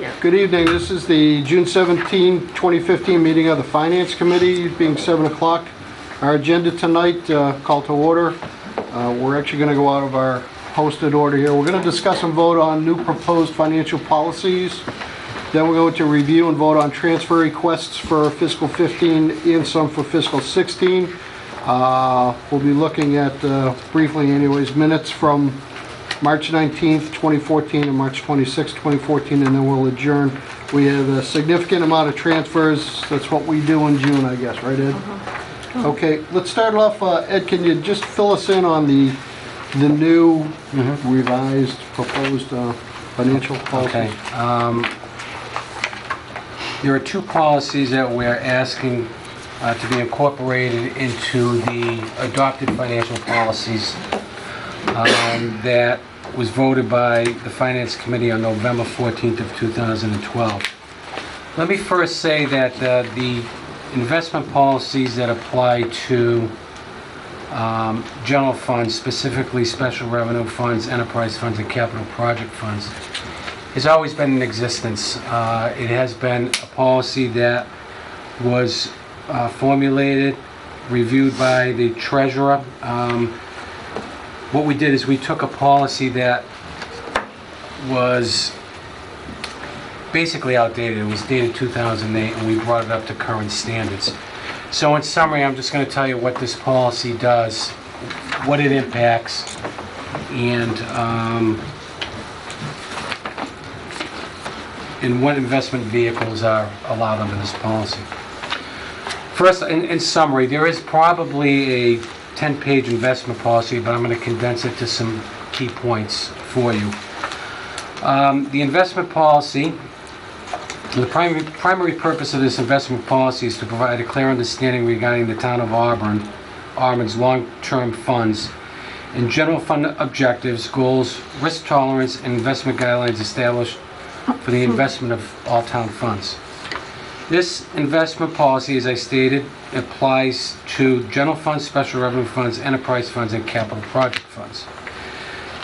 Yeah. Good evening. This is the June 17, 2015 meeting of the Finance Committee, being 7 o'clock. Our agenda tonight, call to order. We're actually going to go out of our posted order here. We're going to discuss and vote on new proposed financial policies. Then we'll go to review and vote on transfer requests for fiscal 15 and some for fiscal 16. We'll be looking at, briefly anyways, minutes from March 19th, 2014 and March 26th, 2014, and then we'll adjourn. We have a significant amount of transfers. That's what we do in June, I guess, right, Ed? Okay, let's start off. Ed, can you just fill us in on the new revised proposed financial policy? Okay. There are two policies that we're asking to be incorporated into the adopted financial policies that was voted by the Finance Committee on November 14th of 2012. Let me first say that the investment policies that apply to general funds, specifically special revenue funds, enterprise funds, and capital project funds, has always been in existence. It has been a policy that was formulated, reviewed by the treasurer. What we did is we took a policy that was basically outdated. It was dated 2008, and we brought it up to current standards. So in summary, I'm just going to tell you what this policy does, what it impacts, and what investment vehicles are allowed under this policy. First, in summary, there is probably a 10-page investment policy, but I'm going to condense it to some key points for you. The investment policy, the primary purpose of this investment policy is to provide a clear understanding regarding the town of Auburn's long-term funds and general fund objectives, goals, risk tolerance, and investment guidelines established for the investment of all town funds. This investment policy, as I stated, applies to general funds, special revenue funds, enterprise funds, and capital project funds.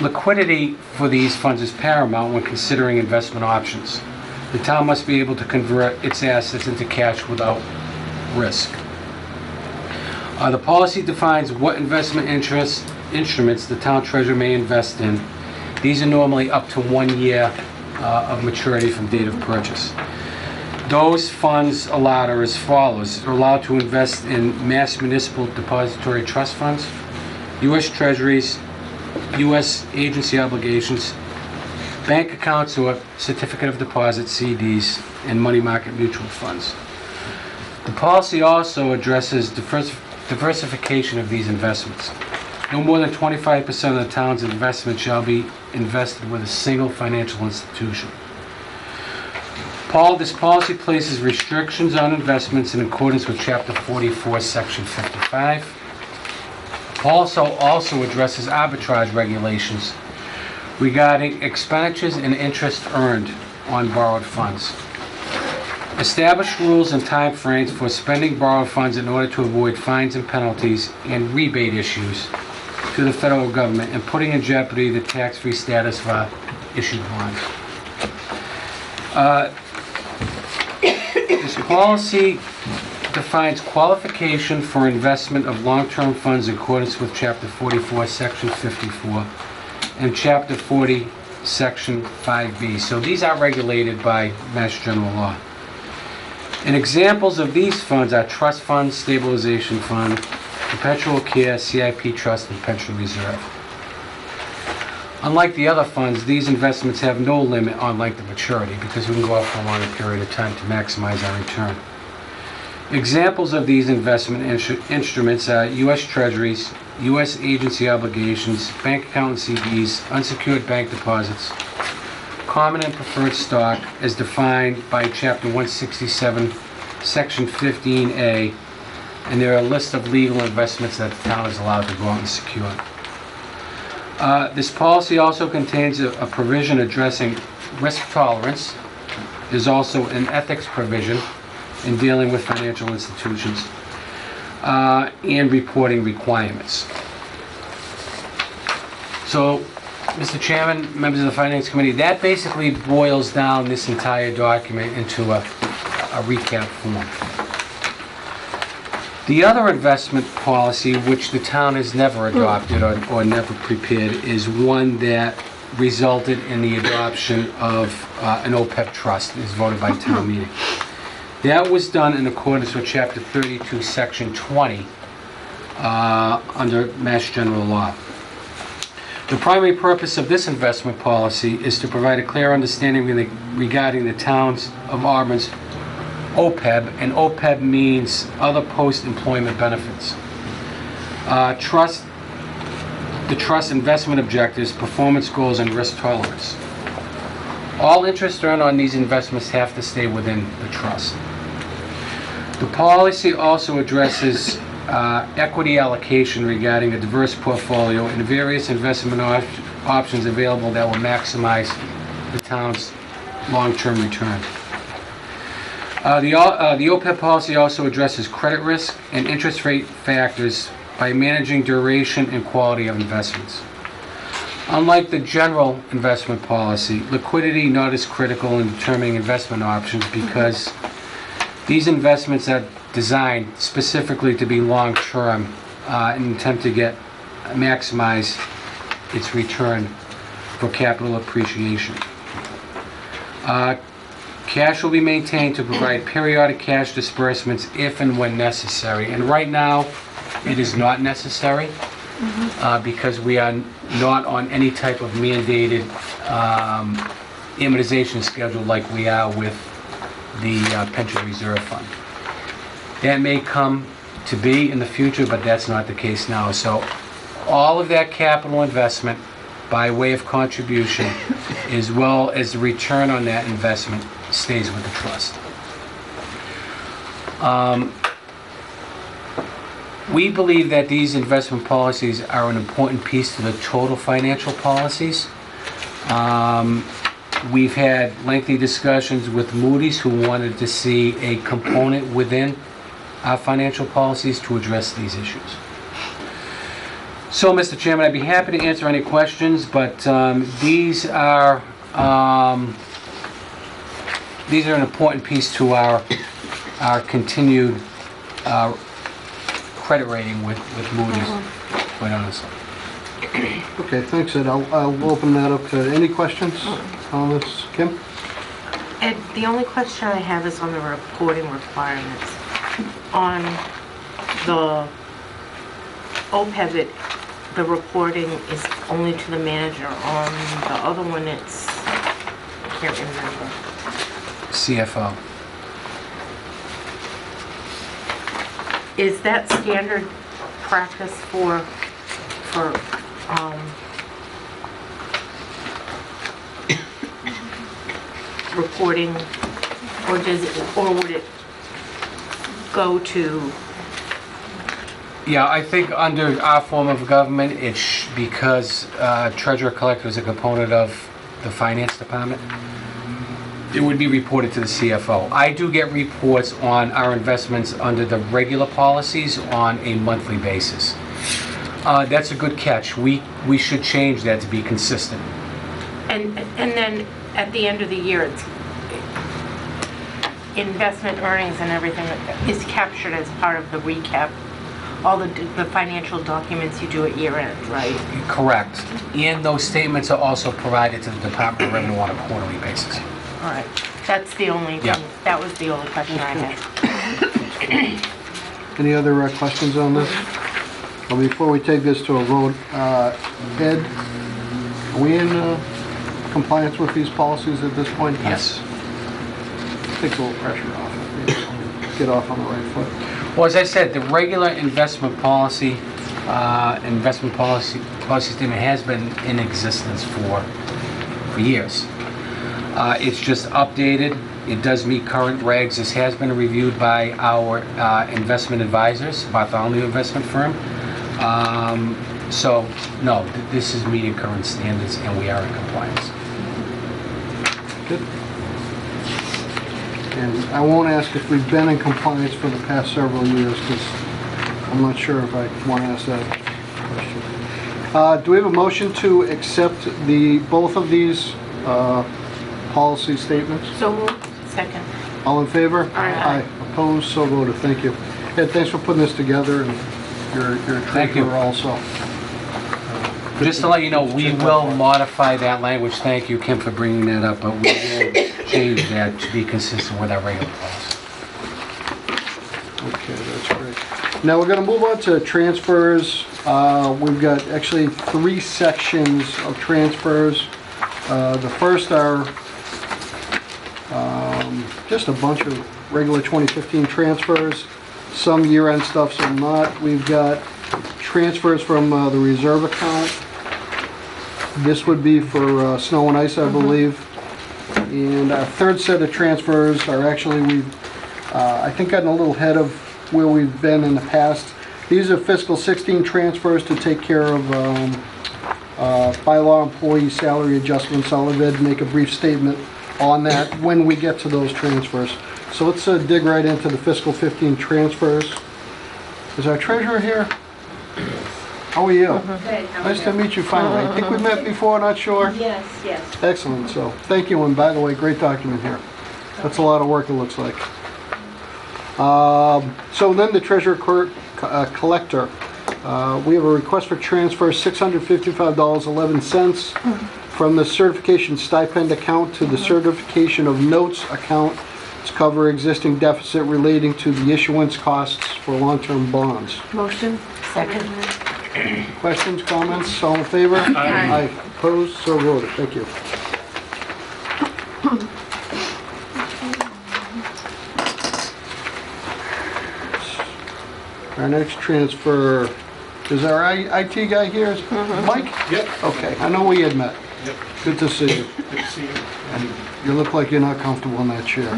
Liquidity for these funds is paramount when considering investment options. The town must be able to convert its assets into cash without risk. The policy defines what investment instruments the town treasurer may invest in. These are normally up to 1 year of maturity from date of purchase. Those funds allowed are as follows. They're allowed to invest in mass municipal depository trust funds, U.S. Treasuries, U.S. agency obligations, bank accounts or certificate of deposit CDs, and money market mutual funds. The policy also addresses diversification of these investments. No more than 25% of the town's investment shall be invested with a single financial institution. This policy places restrictions on investments in accordance with Chapter 44, Section 55. Also addresses arbitrage regulations regarding expenditures and interest earned on borrowed funds. Establish rules and timeframes for spending borrowed funds in order to avoid fines and penalties and rebate issues to the federal government and putting in jeopardy the tax-free status of our issued bonds. This policy defines qualification for investment of long-term funds in accordance with Chapter 44, Section 54, and Chapter 40, Section 5B. So these are regulated by Mass General Law. And examples of these funds are trust funds, stabilization fund, perpetual care, CIP trust, and pension reserve. Unlike the other funds, these investments have no limit on length of maturity because we can go out for a longer period of time to maximize our return. Examples of these investment instruments are U.S. Treasuries, U.S. agency obligations, bank account CDs, unsecured bank deposits, common and preferred stock as defined by Chapter 167, Section 15A, and there are a list of legal investments that the town is allowed to go out and secure. This policy also contains a provision addressing risk tolerance. There's also an ethics provision in dealing with financial institutions and reporting requirements. So Mr. Chairman, members of the Finance Committee, that basically boils down this entire document into a recap form. The other investment policy, which the town has never adopted or never prepared, is one that resulted in the adoption of an OPEB trust, as voted by town meeting. That was done in accordance with Chapter 32, Section 20, under Mass General Law. The primary purpose of this investment policy is to provide a clear understanding regarding the towns of Auburn's OPEB, and OPEB means other post-employment benefits. The trust investment objectives, performance goals, and risk tolerance. All interest earned on these investments have to stay within the trust. The policy also addresses equity allocation regarding a diverse portfolio and various investment options available that will maximize the town's long-term return. The OPEB policy also addresses credit risk and interest rate factors by managing duration and quality of investments. Unlike the general investment policy, liquidity not as critical in determining investment options because these investments are designed specifically to be long-term in an attempt to maximize its return for capital appreciation. Cash will be maintained to provide periodic cash disbursements if and when necessary. And right now, it is not necessary because we are not on any type of mandated amortization schedule like we are with the pension reserve fund. That may come to be in the future, but that's not the case now. So all of that capital investment by way of contribution, as well as the return on that investment, stays with the trust. We believe that these investment policies are an important piece to the total financial policies. We've had lengthy discussions with Moody's, who wanted to see a component within our financial policies to address these issues. So, Mr. Chairman, I'd be happy to answer any questions, but these are an important piece to our continued credit rating with Moody's, quite honestly. Okay, thanks, Ed. I'll open that up to any questions on this. Kim? Ed, the only question I have is on the reporting requirements. On the OPEB, the reporting is only to the manager. On the other one, it's, I can't remember. CFO. Is that standard practice for reporting, or would it go to? Yeah, I think under our form of government, because treasurer collector is a component of the finance department, it would be reported to the CFO. I do get reports on our investments under the regular policies on a monthly basis. That's a good catch. We should change that to be consistent. And then at the end of the year, it's investment earnings and everything is captured as part of the recap. All the financial documents you do at year end, right? Correct. And those statements are also provided to the Department of Revenue on a quarterly basis. All right. That's the only thing. That was the only question I had. Any other questions on this? Well, before we take this to a vote, Ed, are we in compliance with these policies at this point? Yes. Takes a little pressure off. Get off on the right foot. Well, as I said, the regular investment policy statement has been in existence for years. It's just updated. It does meet current regs. This has been reviewed by our investment advisors, Bartholomew Investment Firm. So, no, this is meeting current standards and we are in compliance. Good. And I won't ask if we've been in compliance for the past several years, because I'm not sure if I want to ask that question. Do we have a motion to accept both of these policy statements? So moved. Second. All in favor? Aye. Opposed? So voted. Thank you. Ed, thanks for putting this together, and you're a Thank you. treasurer also. Just to let you know, we will modify that language. Thank you, Kim, for bringing that up, but we will change that to be consistent with our regular policy. Okay, that's great. Now we're going to move on to transfers. We've got actually 3 sections of transfers. The first are just a bunch of regular 2015 transfers, some year-end stuff, some not. We've got transfers from the reserve account. This would be for snow and ice, I believe. And our third set of transfers are actually, we've, I think, gotten a little ahead of where we've been in the past. These are fiscal 16 transfers to take care of bylaw employee salary adjustments. I'll let Ed make a brief statement on that when we get to those transfers. So let's dig right into the fiscal 15 transfers. Is our treasurer here? How are you? Good, how are Nice to you? meet you finally. I think we met before, not sure. Yes, yes. Excellent, so thank you, and by the way, great document here. That's a lot of work, it looks like. So then the treasurer collector, we have a request for transfer $655.11 from the certification stipend account to the certification of notes account to cover existing deficit relating to the issuance costs for long-term bonds. Motion. Second. Questions, comments, all in favor? Aye. Opposed, so voted, thank you. Our next transfer, is our IT guy here? Mike? Yep. Okay, I know we had met. Yep. Good to see you. Good to see you. And you look like you're not comfortable in that chair.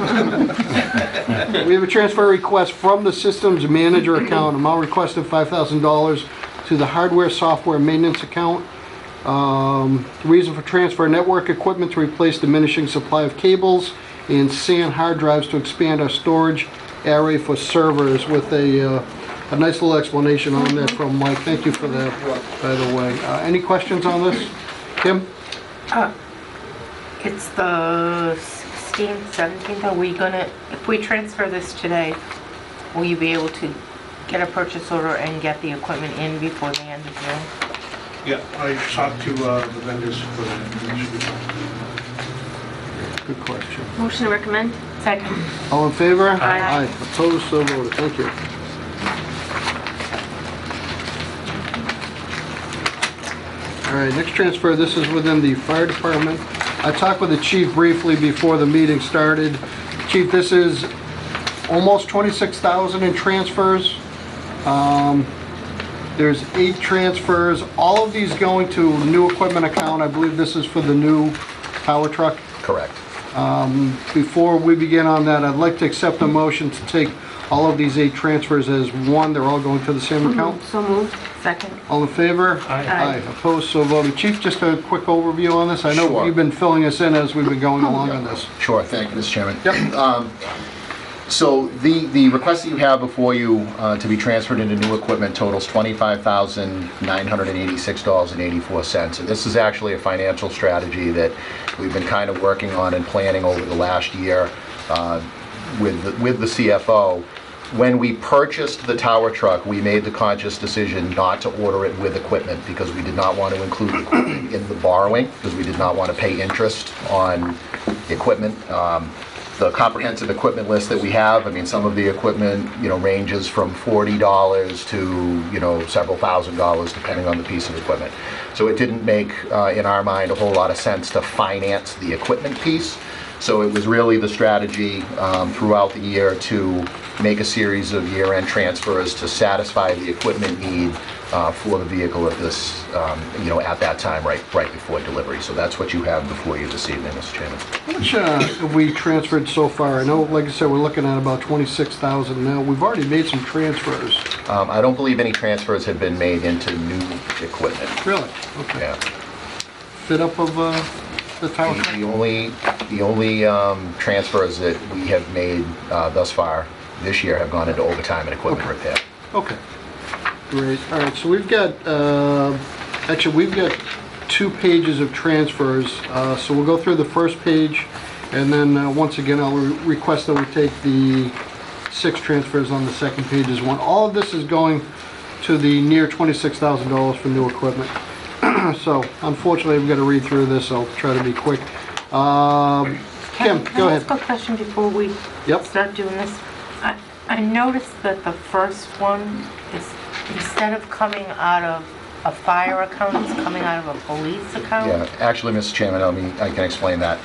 We have a transfer request from the systems manager account, amount requested $5,000 to the hardware software maintenance account. Reason for transfer: network equipment to replace diminishing supply of cables and SAN hard drives to expand our storage array for servers, with a nice little explanation on that from Mike. Thank you for that, by the way. Any questions on this? Kim? It's the 16th, 17th. Are we gonna, if we transfer this today, will you be able to get a purchase order and get the equipment in before the end of June? Yeah, I talked to the vendors for that. Good question. Motion to recommend? Second. All in favor? Aye. Opposed, so voted. Thank you. All right, next transfer, this is within the fire department. I talked with the chief briefly before the meeting started. Chief, this is almost $26,000 in transfers. There's 8 transfers, all of these going to new equipment account. I believe this is for the new power truck. Correct. Before we begin on that, I'd like to accept a motion to take all of these 8 transfers as one. They're all going to the same account. So moved. Second. All in favor? Aye. Opposed, so voted. Chief, just a quick overview on this. I know Sure. you've been filling us in as we've been going along on this. Sure, thank you, Mr. Chairman. Yep. So the request that you have before you to be transferred into new equipment totals $25,986.84. And this is actually a financial strategy that we've been kind of working on and planning over the last year with the CFO. When we purchased the tower truck, we made the conscious decision not to order it with equipment because we did not want to include equipment in the borrowing, because we did not want to pay interest on equipment. The comprehensive equipment list that we have, I mean, some of the equipment, ranges from $40 to, several $1,000s depending on the piece of equipment. So it didn't make, in our mind, a whole lot of sense to finance the equipment piece. So it was really the strategy throughout the year to make a series of year-end transfers to satisfy the equipment need for the vehicle at this, at that time, right before delivery. So that's what you have before you this evening, Mr. Chairman. How much have we transferred so far? I know, like I said, we're looking at about $26,000 now. We've already made some transfers. I don't believe any transfers have been made into new equipment. Really? Okay. Yeah. Fit up of the tower truck? The only transfers that we have made thus far this year have gone into overtime and equipment repair. Okay. Great. All right, so we've got, I Actually, we've got 2 pages of transfers, so we'll go through the first page, and then once again, I'll request that we take the 6 transfers on the second page as one. All of this is going to the near $26,000 for new equipment. So unfortunately, we've got to read through this. I'll try to be quick. Kim, go Can I ahead. ask a question before we Yep. start doing this? I noticed that the first one is, instead of coming out of a fire account, it's coming out of a police account? Yeah, actually, Mr. Chairman, I can explain that.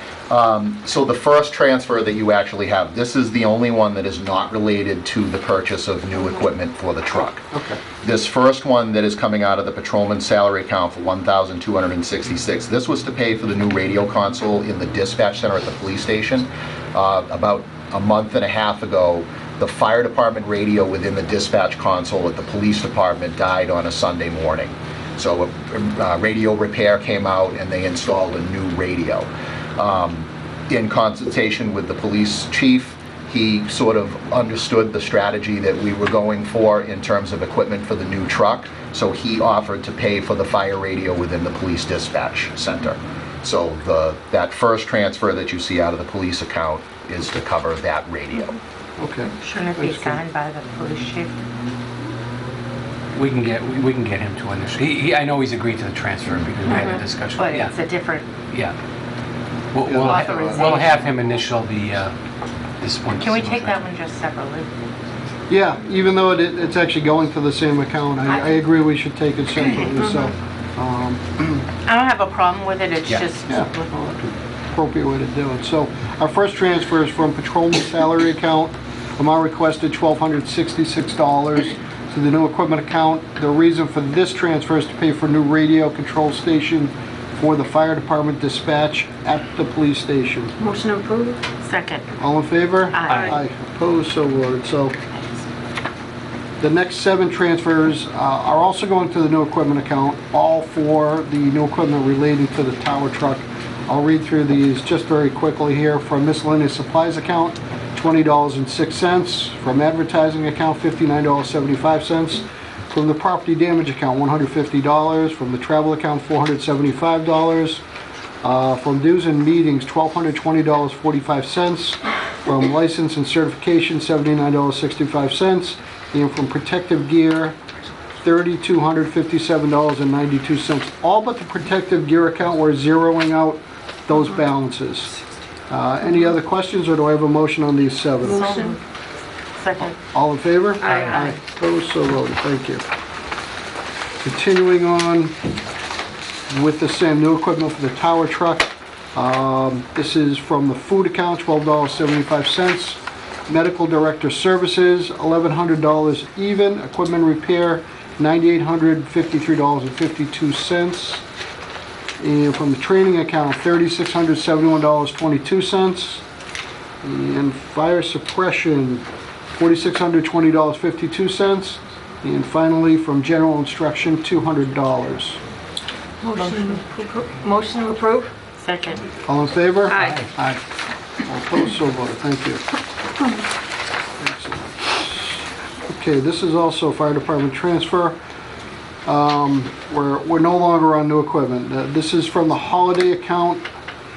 So the first transfer that you actually have, this is the only one that is not related to the purchase of new equipment for the truck. Okay. This first one that is coming out of the patrolman's salary account for $1,266, this was to pay for the new radio console in the dispatch center at the police station. About a month and a half ago, the fire department radio within the dispatch console at the police department died on a Sunday morning. So a radio repair came out and they installed a new radio. In consultation with the police chief, he sort of understood the strategy that we were going for in terms of equipment for the new truck, so he offered to pay for the fire radio within the police dispatch center. So that first transfer that you see out of the police account is to cover that radio. Okay. Shouldn't it be Thanks, Kim. signed by the police chief? We can get him to initial. I know he's agreed to the transfer because we had a discussion. But Yeah, it's a different, yeah. Yeah. We'll have him initial this one. can we take that one just separately? Yeah, even though it's actually going to the same account, I agree we should take it separately, so, I don't have a problem with it, it's Yeah. just, Yeah. appropriate way to do it. So, our first transfer is from patrolman salary account, amount requested $1,266 to the new equipment account. The reason for this transfer is to pay for new radio control station for the fire department dispatch at the police station. Motion approved. second. All in favor? Aye. Aye. Opposed, so voted. So, the next 7 transfers are also going to the new equipment account, all for the new equipment relating to the tower truck. I'll read through these just very quickly here. From miscellaneous supplies account, $20.06. From advertising account, $59.75. From the property damage account, $150. From the travel account, $475. From dues and meetings, $1,220.45. From license and certification, $79.65. And from protective gear, $3,257.92. All but the protective gear account, we're zeroing out those balances. Any other questions, or do I have a motion on these 7? Motion. Second. All in favor? Aye. Opposed, so voted. Thank you. Continuing on with the same new equipment for the tower truck. This is from the food account, $12.75. Medical director services, $1,100 even. Equipment repair, $9,853.52. And from the training account, $3,671.22. And fire suppression, $4,620.52. And finally, from general instruction, $200. Motion approved. Second. All in favor? Aye. Aye. All opposed, so voted. Thank you. Excellent. Okay, this is also fire department transfer. We're no longer on new equipment. This is from the holiday account.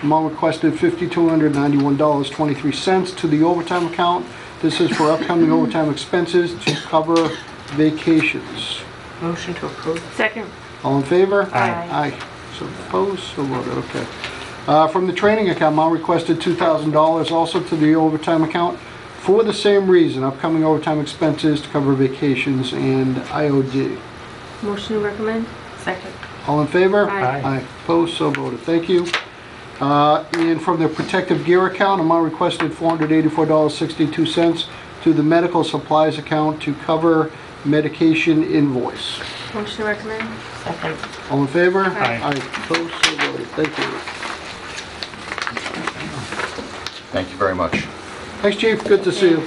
Amount requested $5,291.23 to the overtime account. This is for upcoming overtime expenses to cover vacations. Motion to approve. Second. All in favor? Aye. Aye. So opposed, so voted, okay. From the training account, amount requested $2,000 also to the overtime account for the same reason, upcoming overtime expenses to cover vacations and IOD. Motion to recommend. Second. All in favor? Aye. Aye. Opposed, so voted, thank you. And from the protective gear account, amount requested $484.62 to the medical supplies account to cover medication invoice. Motion to recommend. Second. All in favor? Aye. Aye. Opposed, so voted, thank you. Thank you very much. Thanks, Chief, good to see you.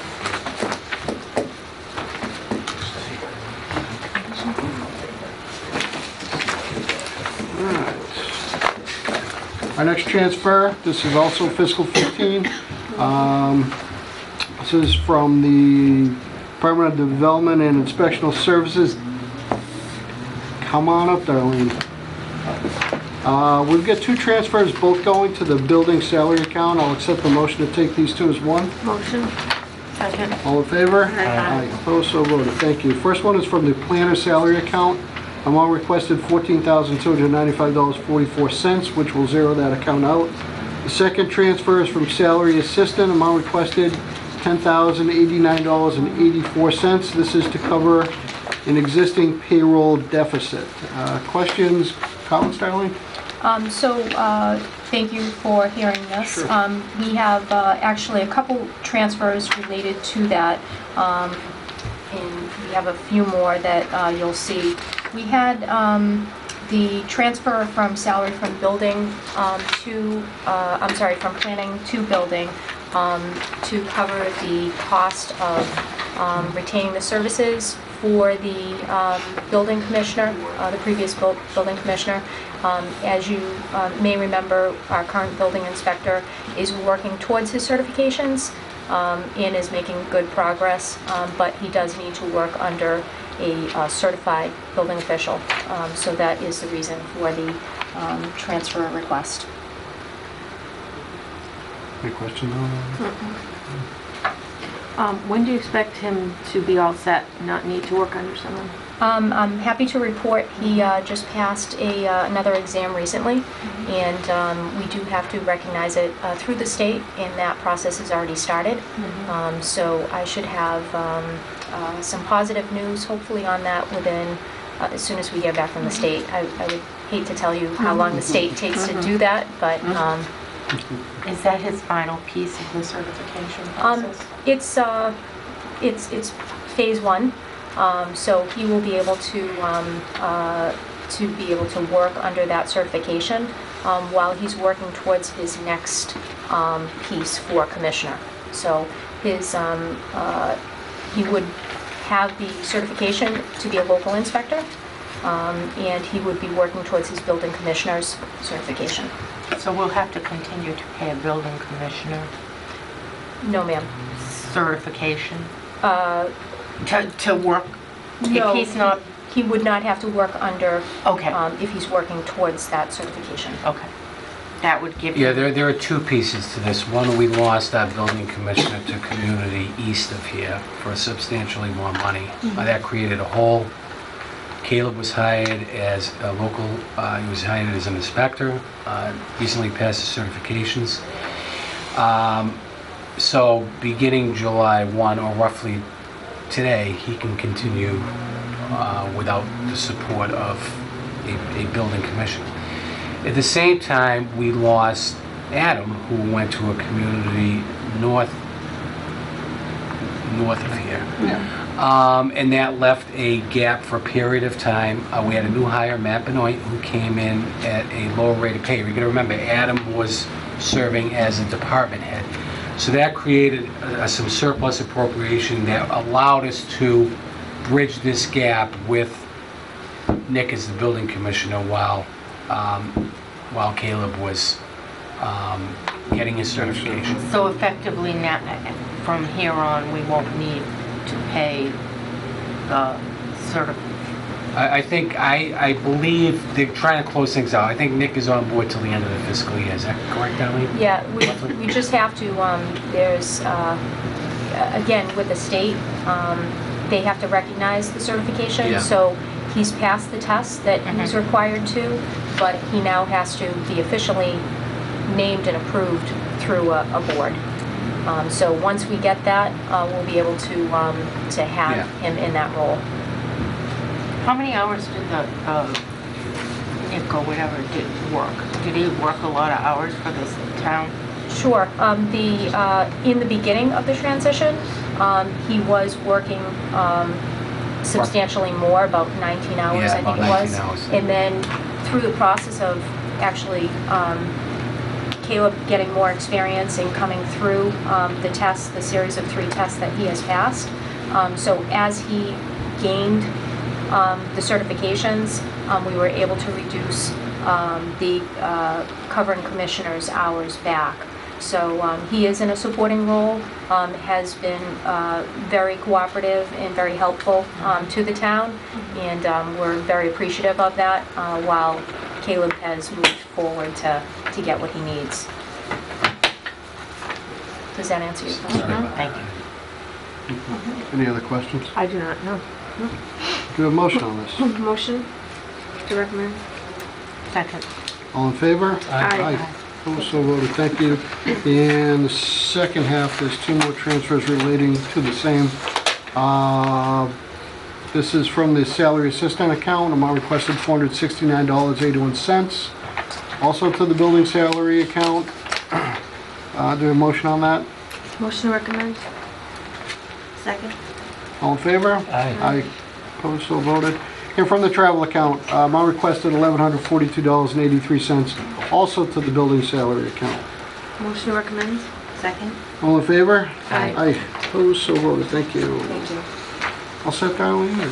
Alright. Our next transfer, this is also fiscal 15. This is from the Department of Development and Inspectional Services. Come on up, Darlene. We've got two transfers, both going to the building salary account. I'll accept the motion to take these two as one. Motion. Second. All in favor? Aye. Opposed, so voted. Thank you. First one is from the planner salary account. Amount requested $14,295.44, which will zero that account out. The second transfer is from salary assistant. Amount requested $10,089.84. This is to cover an existing payroll deficit. Questions, comments, Darlene? Thank you for hearing this. Sure. We have actually a couple transfers related to that, and we have a few more that you'll see. We had the transfer from salary from building from planning to building to cover the cost of retaining the services for the building commissioner, the previous building commissioner. As you may remember, our current building inspector is working towards his certifications and is making good progress, but he does need to work under a certified building official. So that is the reason for the transfer request. Any questions on that? When do you expect him to be all set, not need to work under someone? I'm happy to report he just passed another exam recently, and we do have to recognize it through the state, and that process has already started. So I should have some positive news, hopefully, on that within, as soon as we get back from the state. I would hate to tell you how long the state takes to do that, but Is that his final piece of the certification process? it's phase one. So he will be able to work under that certification while he's working towards his next piece for commissioner. So his he would have the certification to be a local inspector, and he would be working towards his building commissioner's certification. So we'll have to continue to pay a building commissioner No, ma'am. certification to work, No. if he's not, He would not have to work under, okay, if he's working towards that certification. okay. That would give Yeah, you, there are two pieces to this. One, we lost our building commissioner to community east of here for substantially more money. That created a hole. Caleb was hired as a local, he was hired as an inspector, recently passed his certifications. So beginning July 1, or roughly today, he can continue without the support of a building commissioner. At the same time, we lost Adam, who went to a community north of here. And that left a gap for a period of time. We had a new hire, Matt Benoit, who came in at a lower rate of pay. You're going to remember, Adam was serving as a department head. So that created some surplus appropriation that allowed us to bridge this gap with Nick as the building commissioner while Caleb was getting his certification. so effectively now, from here on, we won't need to pay the I believe they're trying to close things out. I think Nick is on board till the end of the fiscal year. Is that correct, Darlene? Yeah, we just have to, there's, again, with the state, they have to recognize the certification. Yeah. So he's passed the test that he's required to, but he now has to be officially named and approved through a board. So once we get that, we'll be able to have him in that role. How many hours did Nick or whatever did work? Did he work a lot of hours for this town? Sure. In the beginning of the transition, he was working substantially more, about 19 hours, Yeah, I think about it was. 19 hours. And then through the process of actually Caleb getting more experience and coming through the tests, the series of 3 tests that he has passed. So as he gained the certifications, we were able to reduce the covering commissioner's hours back. So he is in a supporting role, has been very cooperative and very helpful to the town, and we're very appreciative of that while Caleb has moved forward to get what he needs. Does that answer your question? Thank you. Any other questions? I do not know. Do we have a motion on this? Motion to recommend? Second. All in favor? Aye. Opposed, so voted, thank you. And the second half, there's 2 more transfers relating to the same. This is from the salary assistant account, amount requested $469.81. Also to the building salary account. Do we have a motion on that? Motion to recommend? Second? All in favor? Aye. Aye. Opposed, so voted. And from the travel account, amount requested $1,142.83, also to the building salary account. Motion to recommend? Second. All in favor? Aye. Aye. Opposed, so voted. Thank you. Thank you. All set, Darlene?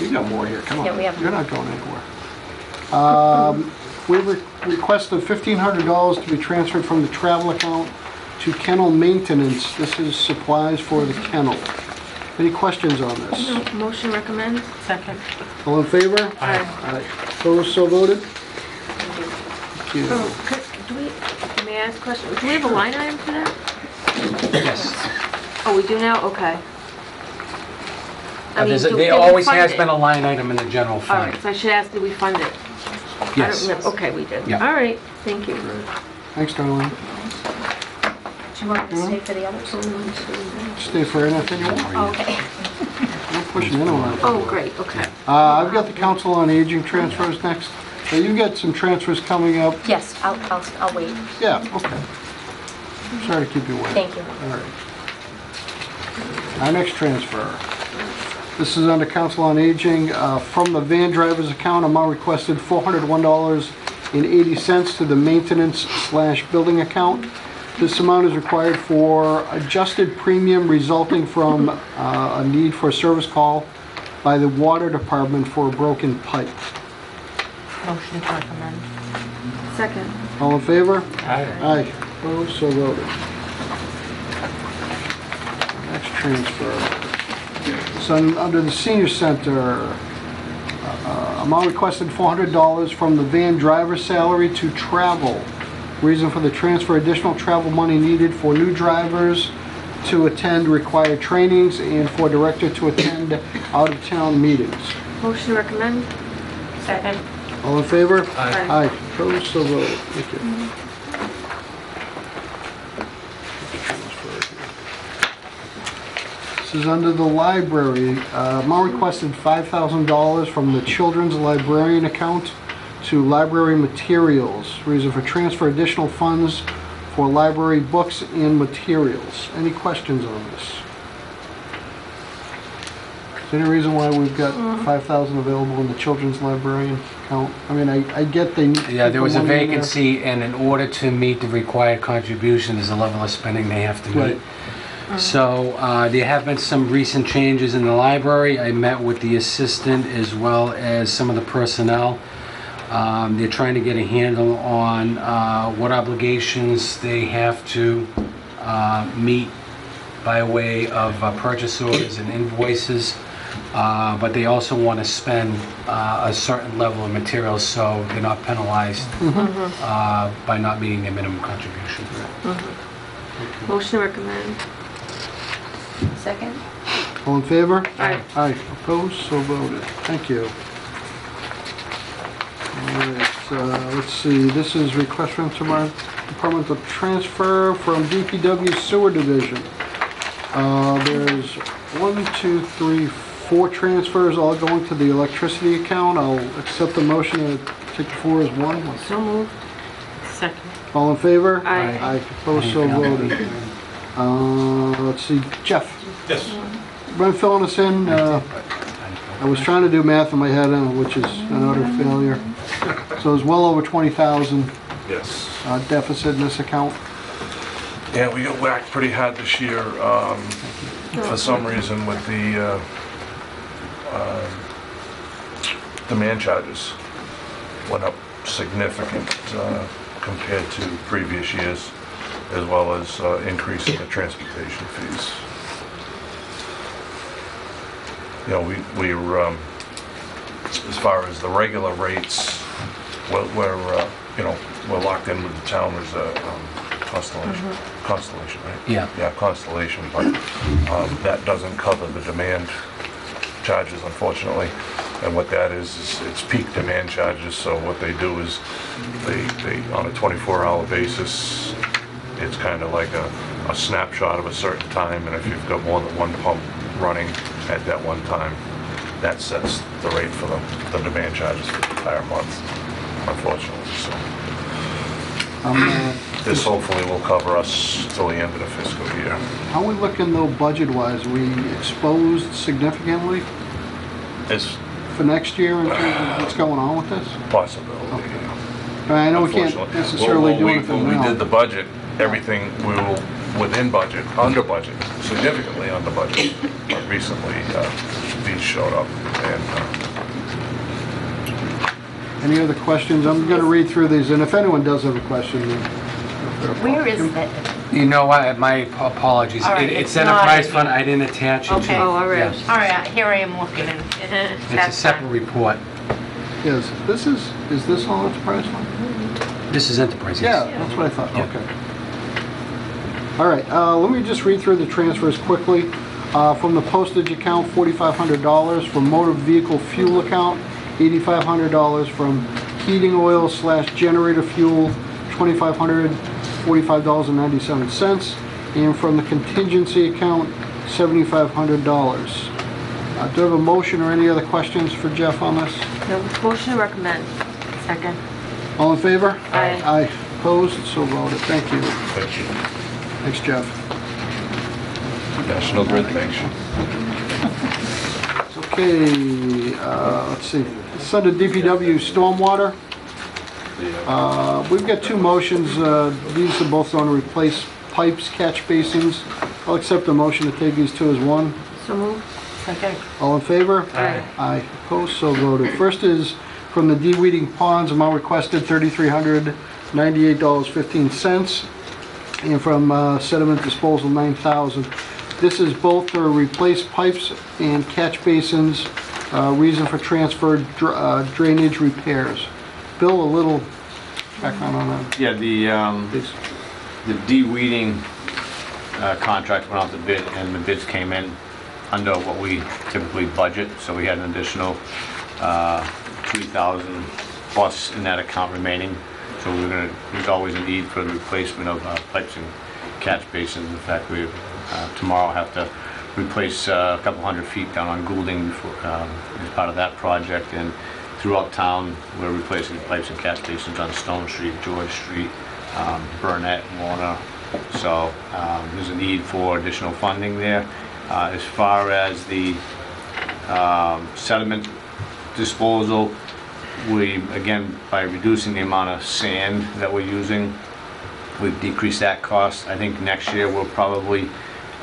You got more here, come on. Yeah, we have You're more. not going anywhere. We requested $1,500 to be transferred from the travel account to kennel maintenance. This is supplies for the kennel. Any questions on this? No. Motion to recommend? Second. All in favor? Aye. Aye. Opposed, so voted? Thank you. Oh, do we, may I ask a question? Do we have a line item for that? Yes. Oh, we do now? Okay. I mean, There did we always fund has it? been a line item in the general All fund. right, so I should ask, did we fund it? I Yes. don't remember. Okay, we did. Yeah. All right, thank you. Thanks, Darlene. Do you want to stay for the others? Stay for anything you want. Oh, okay. Don't push me in on that. Oh, great, okay. I've got the Council on Aging transfers next. Now, you got some transfers coming up. Yes, I'll wait. Yeah, okay. Sorry to keep you waiting. Thank you. All right. Our next transfer. This is under Council on Aging, from the van driver's account, amount requested $401.80 to the maintenance/building account. This amount is required for adjusted premium resulting from a need for a service call by the water department for a broken pipe. Motion to recommend. Second. All in favor? Aye. Aye. Opposed, so voted. Next transfer. So under the senior center, amount requested $400 from the van driver salary to travel. Reason for the transfer, additional travel money needed for new drivers to attend required trainings and for director to attend out-of-town meetings. Motion to recommend? Second. All in favor? Aye. Aye. Opposed, so voted. Thank you. This is under the library. Amount requested $5,000 from the children's librarian account to library materials. Reason for transfer, additional funds for library books and materials. Any questions on this? Is there any reason why we've got $5,000 available in the children's librarian account? I mean, I get they need to Yeah, put there the was a money in there. vacancy, and in order to meet the required contribution, there's a level of spending they have to meet. Right. So there have been some recent changes in the library. I met with the assistant as well as some of the personnel. They're trying to get a handle on what obligations they have to meet by way of purchase orders and invoices. But they also want to spend a certain level of materials so they're not penalized by not meeting their minimum contribution. Motion to recommend? Second? All in favor? Aye. Aye. Opposed? So voted. Thank you. All right, let's see, this is request from our department of transfer from DPW Sewer Division. There's 4 transfers, all going to the electricity account. I'll accept the motion to take the floor as one. So moved. Second. All in favor? Aye. Aye. Opposed? So voted. Let's see, Jeff, Yes. been filling us in. I was trying to do math in my head, which is an utter failure. So it's well over 20,000 Yes. deficit in this account. Yeah, we got whacked pretty hard this year for some reason with the demand charges went up significant compared to previous years, as well as increasing the transportation fees. You know, we're as far as the regular rates, we're locked in with the town as a Constellation, right? Yeah. Yeah, Constellation, but that doesn't cover the demand charges, unfortunately. And what that is it's peak demand charges, so what they do is they on a 24-hour basis, it's kind of like a snapshot of a certain time, and if you've got more than one pump running at that one time, that sets the rate for the demand charges for the entire month, unfortunately. So this hopefully will cover us till the end of the fiscal year. How are we looking though budget-wise? We exposed significantly It's for next year in terms of what's going on with this? a possibility. I know we can't Unfortunately. necessarily do When anything we now. did the budget, everything, we were within budget, under budget, significantly under budget. But recently, these showed up, and Any other questions? I'm going to read through these, and if anyone does have a question, then... Where is that? You know what, my apologies. All right, It's it's not enterprise in fund, here. I didn't attach it to. Okay. Oh, all right. Yes. All right, here I am looking and It's a separate report. Yes, is this all enterprise fund? This is enterprise, Yeah, yes. that's what I thought, Yeah. okay. All right, let me just read through the transfers quickly. From the postage account, $4,500. From motor vehicle fuel account, $8,500. From heating oil / generator fuel, $2,500, $45.97. And from the contingency account, $7,500. Do I have a motion or any other questions for Jeff on this? No, motion to recommend. Second. All in favor? Aye. Aye. Opposed? So voted. Thank you. thank you. Thanks, Jeff. National Grid, thanks you. Okay, let's see. It's under DPW stormwater. We've got two motions. These are both on to replace pipes, catch basins. I'll accept the motion to take these two as one. So moved. second. All in favor? Aye. Aye. Opposed? So voted. First is from the de-weeding ponds, amount requested $3,398.15. And from sediment disposal, $9,000. This is both to replace pipes and catch basins. Reason for transfer, drainage repairs. Bill, a little background on that, Yeah, please. the de-weeding contract went out to bid, and the bids came in under what we typically budget, so we had an additional 3,000 plus in that account remaining. So there's always a need for the replacement of pipes and catch basins. In fact, we tomorrow have to replace a couple hundred feet down on Goulding before, as part of that project, and throughout town we're replacing pipes and catch basins on Stone Street, George Street, Burnett, Warner. So there's a need for additional funding there. As far as the sediment disposal, we, again, by reducing the amount of sand that we're using, we've decreased that cost. I think next year we'll probably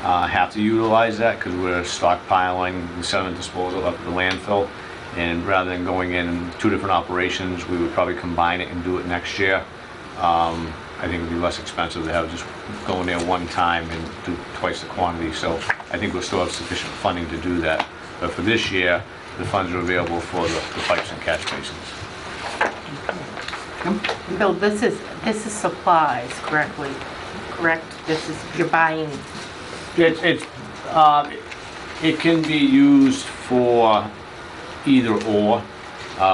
have to utilize that because we're stockpiling the sediment disposal up at the landfill. And rather than going in two different operations, we would probably combine it and do it next year. I think it'd be less expensive to have just go in there one time and do twice the quantity. So I think we'll still have sufficient funding to do that. But for this year, the funds are available for the pipes and catch basins. Bill, this is supplies, correct? This is, you're buying, It can be used for either or.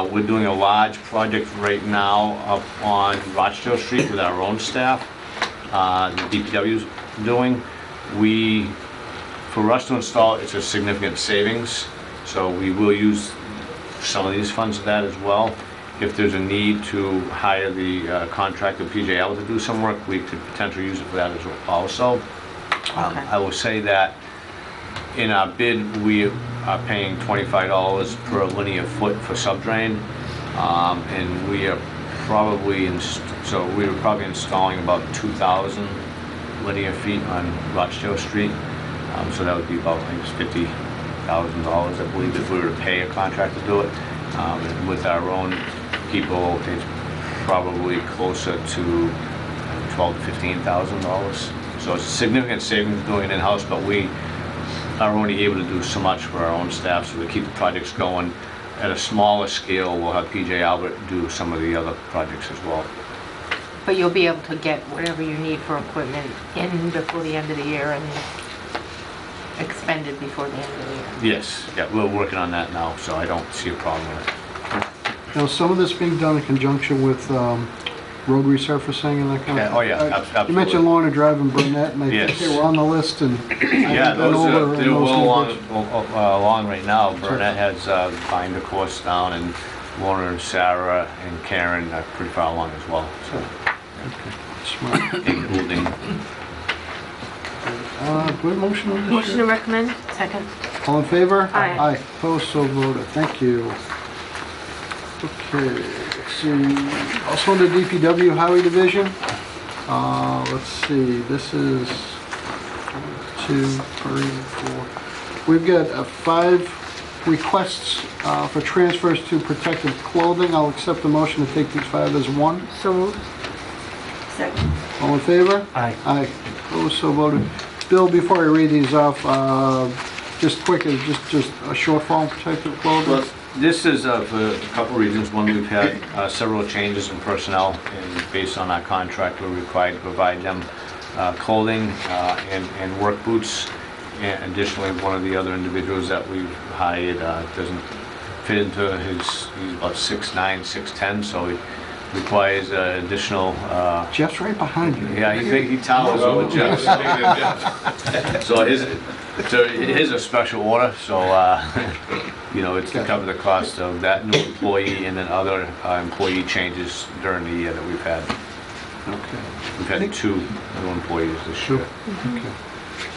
We're doing a large project right now up on Rochdale Street with our own staff. The DPW's doing. For us to install, it's a significant savings, so we will use some of these funds for that as well. If there's a need to hire the contractor PJL to do some work, we could potentially use it for that as well also. I will say that in our bid, we are paying $25 per linear foot for subdrain, and we are probably installing about 2,000 linear feet on Rochdale Street. So that would be about, I think it's $50,000, I believe, if we were to pay a contractor to do it. And with our own people, it's probably closer to $12,000 to $15,000. So it's a significant savings doing it in-house, but we are only able to do so much for our own staff, so we keep the projects going at a smaller scale, we'll have PJ Albert do some of the other projects as well. But you'll be able to get whatever you need for equipment in before the end of the year and expended before the end of the year. Yes, yeah, we're working on that now, so I don't see a problem with it. Now, some of this being done in conjunction with road resurfacing and that kind of Yeah, thing? oh, yeah, absolutely. You mentioned Lorna Drive and Burnett, and I think Yes. they were on the list, and I Yeah, haven't been those over are, in they're those well neighborhoods. along right now. Burnett has binder course down, and Lorna and Sarah and Karen are pretty far along as well, so, Smart. including, Do we have a motion on this? Motion to recommend? Second? All in favor? Aye. Aye, opposed, so voted, thank you. Okay, let's see, also under DPW Highway Division, let's see, this is 1, 2, 3, 4. We've got 5 requests for transfers to protective clothing. I'll accept the motion to take these 5 as one. So moved. Second. All in favor? Aye. Aye, opposed, so voted. Bill, before I read these off, just quick, just a shortfall in protective clothing? well, this is for a couple reasons. One, we've had several changes in personnel, and based on our contract, we're required to provide them clothing and work boots. And additionally, one of the other individuals that we've hired doesn't fit into he's about 6'9", 6'10", so he requires additional, Jeff's right behind you. yeah, he towers over Jeff. So his a special order, so, it's to cover the cost of that new employee and then other employee changes during the year that we've had. Okay. We've had 2 new employees this year. Okay.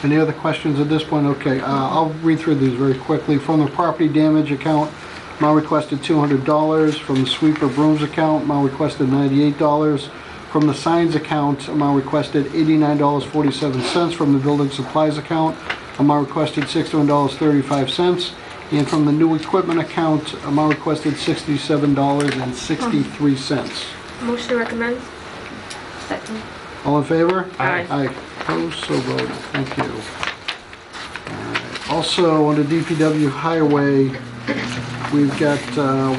Any other questions at this point? Okay, I'll read through these very quickly. From the property damage account, amount requested $200. From the sweeper brooms account, amount requested $98. From the signs account, amount requested $89.47. From the building supplies account, amount requested $61.35. And from the new equipment account, amount requested $67.63. Motion to recommend? Second. All in favor? Aye. Aye. Opposed, so voted. Thank you. All right. Also, under DPW Highway, we've got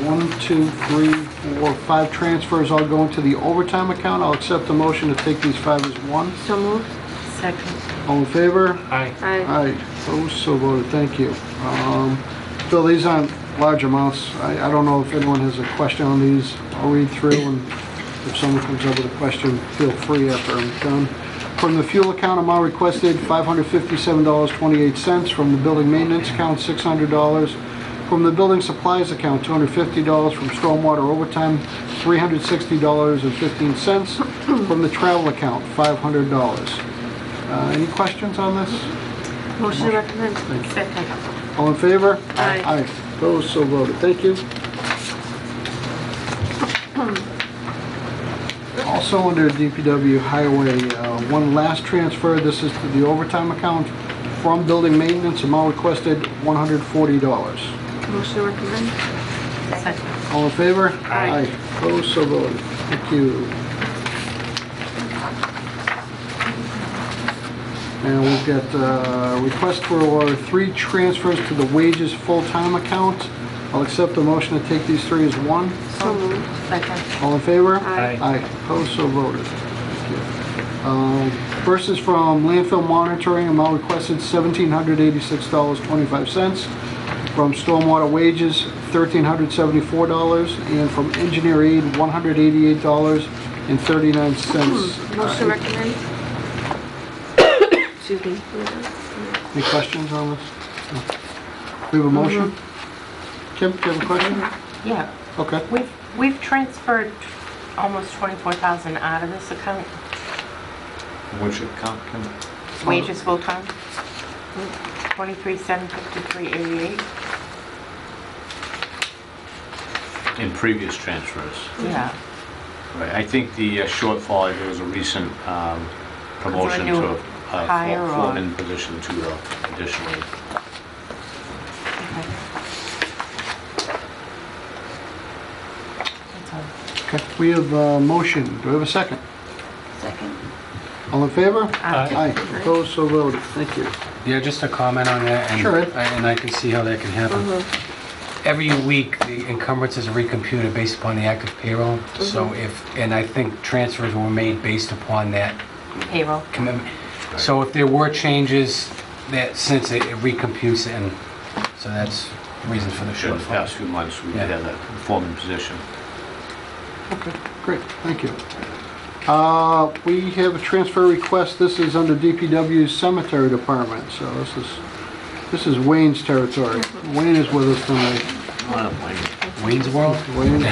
1, 2, 3, 4, 5 transfers all going to the overtime account. I'll accept the motion to take these 5 as one. So moved. Second. All in favor? Aye. Aye. Aye. Opposed, so voted. Thank you. Bill, these aren't large amounts. I don't know if anyone has a question on these. I'll read through, and if someone comes up with a question, feel free after I'm done. From the fuel account, amount requested $557.28. From the building maintenance account, $600. From the building supplies account, $250. From stormwater overtime, $360.15. From the travel account, $500. Any questions on this? Motion to recommend? Second. All in favor? Aye. Aye. Opposed, so voted. Thank you. Also under DPW Highway, one last transfer. This is to the overtime account. From building maintenance, amount requested $140. Motion to recommend? Second. All in favor? Aye. Opposed, so voted. Thank you. And we've got a request for 3 transfers to the wages full-time account. I'll accept the motion to take these 3 as one. So moved. Second. All in favor? Aye. Aye. Opposed, so voted. Thank you. First is from landfill monitoring, amount requested $1,786.25. From stormwater wages, $1,374. And from engineer aid, $188.39. Motion to recommend? Excuse me. Any questions on this? No. We have a motion? Kim, do you have a question? Yeah, Okay. we've transferred almost 24,000 out of this account, Which account, Kim? wages full-time. 23,753.88. In previous transfers. Yeah. Right, I think the shortfall, there was a recent promotion new to a hire or- foreman position to additionally. Okay. That's all. Okay, we have a motion. Do we have a second? Second. All in favor? Aye. Aye. Opposed, so voted. Thank you. Yeah, just a comment on that. And Sure, Ed. and I can see how that can happen. every week, the encumbrances are recomputed based upon the active payroll. So and I think transfers were made based upon that Payroll. commitment. So if there were changes, that since it recomputes, and so that's the reason for the For the shortfall. past few months, we've Yeah. had that foreman position. Okay, great, thank you. We have a transfer request, this is under DPW's cemetery department, so this is Wayne's territory. Wayne is with us tonight. Wayne's World? Wayne,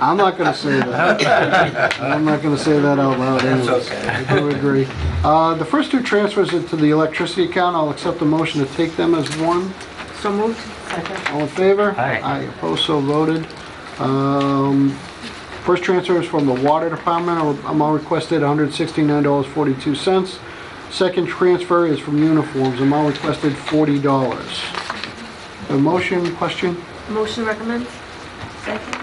I'm not gonna say that. I'm not gonna say that out loud anyways. I do agree. The first two transfers into the electricity account, I'll accept the motion to take them as one. So moved. All in favor? Aye. Aye, opposed, so voted. First transfer is from the water department, amount requested $169.42. Second transfer is from uniforms, amount requested $40. A motion, question? Motion recommends. Second.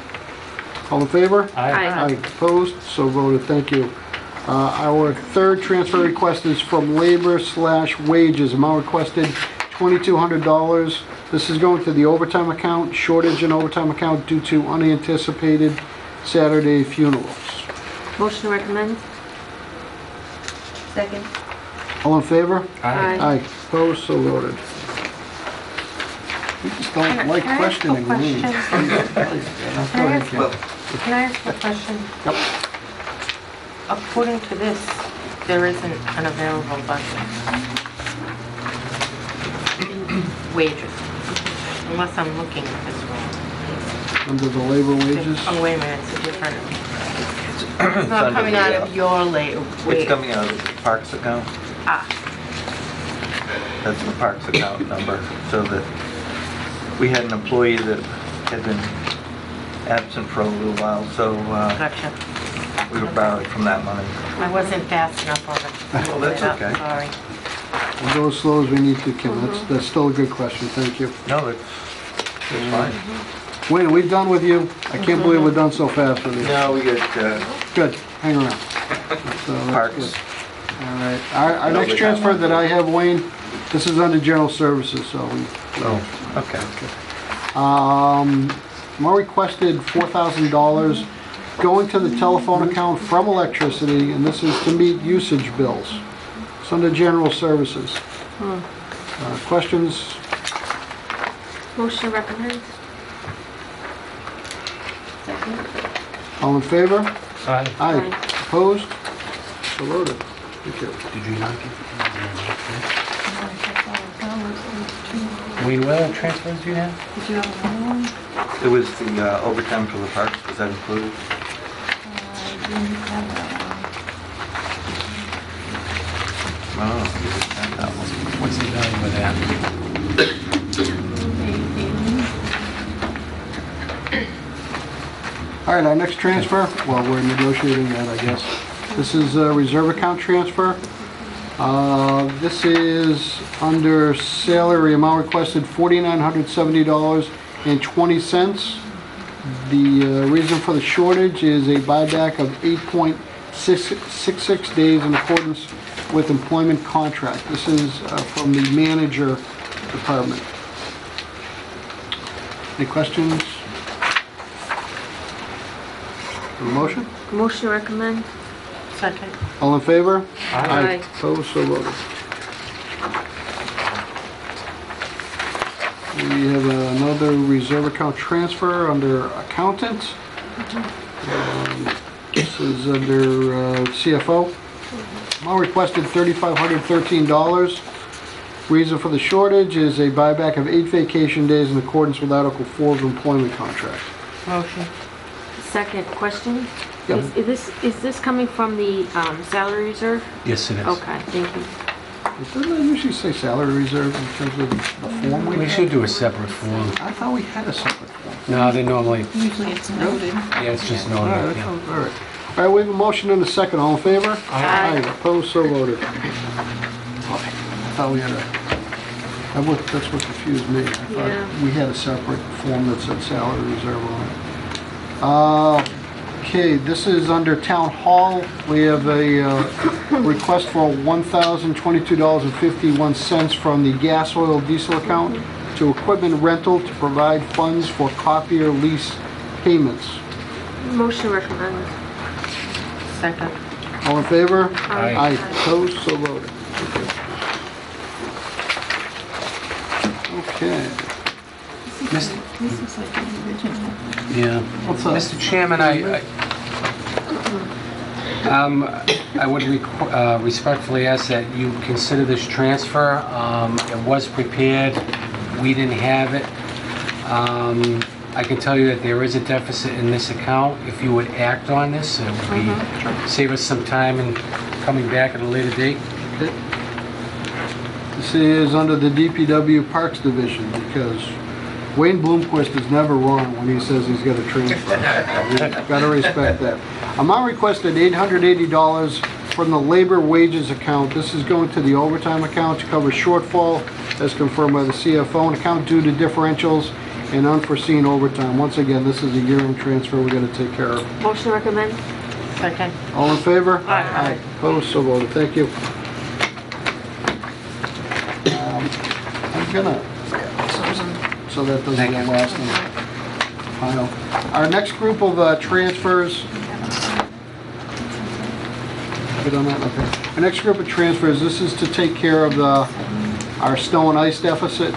All in favor? Aye. Opposed, so voted, thank you. Our third transfer request is from labor/wages, amount requested $2,200. This is going to the overtime account, shortage in overtime account due to unanticipated Saturday funerals. Motion recommends. Second. All in favor? Aye. Aye, opposed, so voted. We just don't like questioning me. Can I ask a question? Yep. According to this, there isn't an available budget. Wages, unless I'm looking at this wrong. Under the labor wages? Oh, wait a minute, it's a different. It's not coming out of your labor. It's coming out of the Parks account. Ah, That's the Parks account number. So that we had an employee that had been absent for a little while, so gotcha. we were borrowing from that money. I wasn't fast enough on it. Oh, that's okay. Sorry. We'll go as slow as we need to, Kim. That's still a good question, thank you. No, it's fine. Wayne, are we done with you? I can't believe we're done so fast with you. No, we get Good, hang around. So that's Parks. good. All right, our next transfer that I have, Wayne, this is under general services, so we... Oh, okay. More requested $4,000 going to the telephone account from electricity, and this is to meet usage bills. It's under general services. Questions? Motion recommends. Second. All in favor? Aye. Aye. Opposed? So voted. Thank you. Did you not get? Wayne, what other transfers do you have? It was the overtime for the parks. Was that included? Oh, you didn't have that one. What's the value of that? All right, our next transfer, well, we're negotiating that, I guess. This is a reserve account transfer. This is under salary, amount requested $4,970.20. The reason for the shortage is a buyback of 8.66 days in accordance with employment contract. This is from the manager department. Any questions? Motion? Motion recommend. Second. All in favor? Aye. Opposed, so voted. We have another reserve account transfer under accountant. This is under CFO. Amount requested $3,513. Reason for the shortage is a buyback of 8 vacation days in accordance with Article 4 of employment contract. Motion. Second. Question? Yep. Is this coming from the salary reserve? Yes, it is. Okay, thank you. Doesn't it usually say salary reserve in terms of the form we We have? should do a separate form. I thought we had a separate form. No, they normally, Usually it's noted. yeah, it's just All right, noted, that yeah. sounds all right. All right, we have a motion and a second. All in favor? Aye. Opposed, so voted. I thought we had that's what confused me. I thought Yeah. we had a separate form that said salary reserve on it. Okay, this is under town hall. We have a request for $1,022.51 from the gas oil diesel account. to equipment rental to provide funds for copier lease payments. Motion recommended. Second. All in favor? Aye. Opposed, so voted. Okay. Mr. This is like the original. Yeah. What's up? Mr. Chairman, I would respectfully ask that you consider this transfer. It was prepared, we didn't have it. I can tell you that there is a deficit in this account. If you would act on this, it would be, save us some time in coming back at a later date. This is under the DPW Parks Division because Wayne Bloomquist is never wrong when he says he's got a transfer. You've got to respect that. Amount requested $880 from the labor wages account. This is going to the overtime account to cover shortfall as confirmed by the CFO, an account due to differentials and unforeseen overtime. Once again, this is a year-end transfer we got to take care of. Motion recommended. Second. All in favor? Aye. Opposed, so voted. Thank you. I'm gonna, so that doesn't Thank get you. lost in the pile. Our next group of transfers. Good on that, okay. Our next group of transfers, this is to take care of our snow and ice deficit.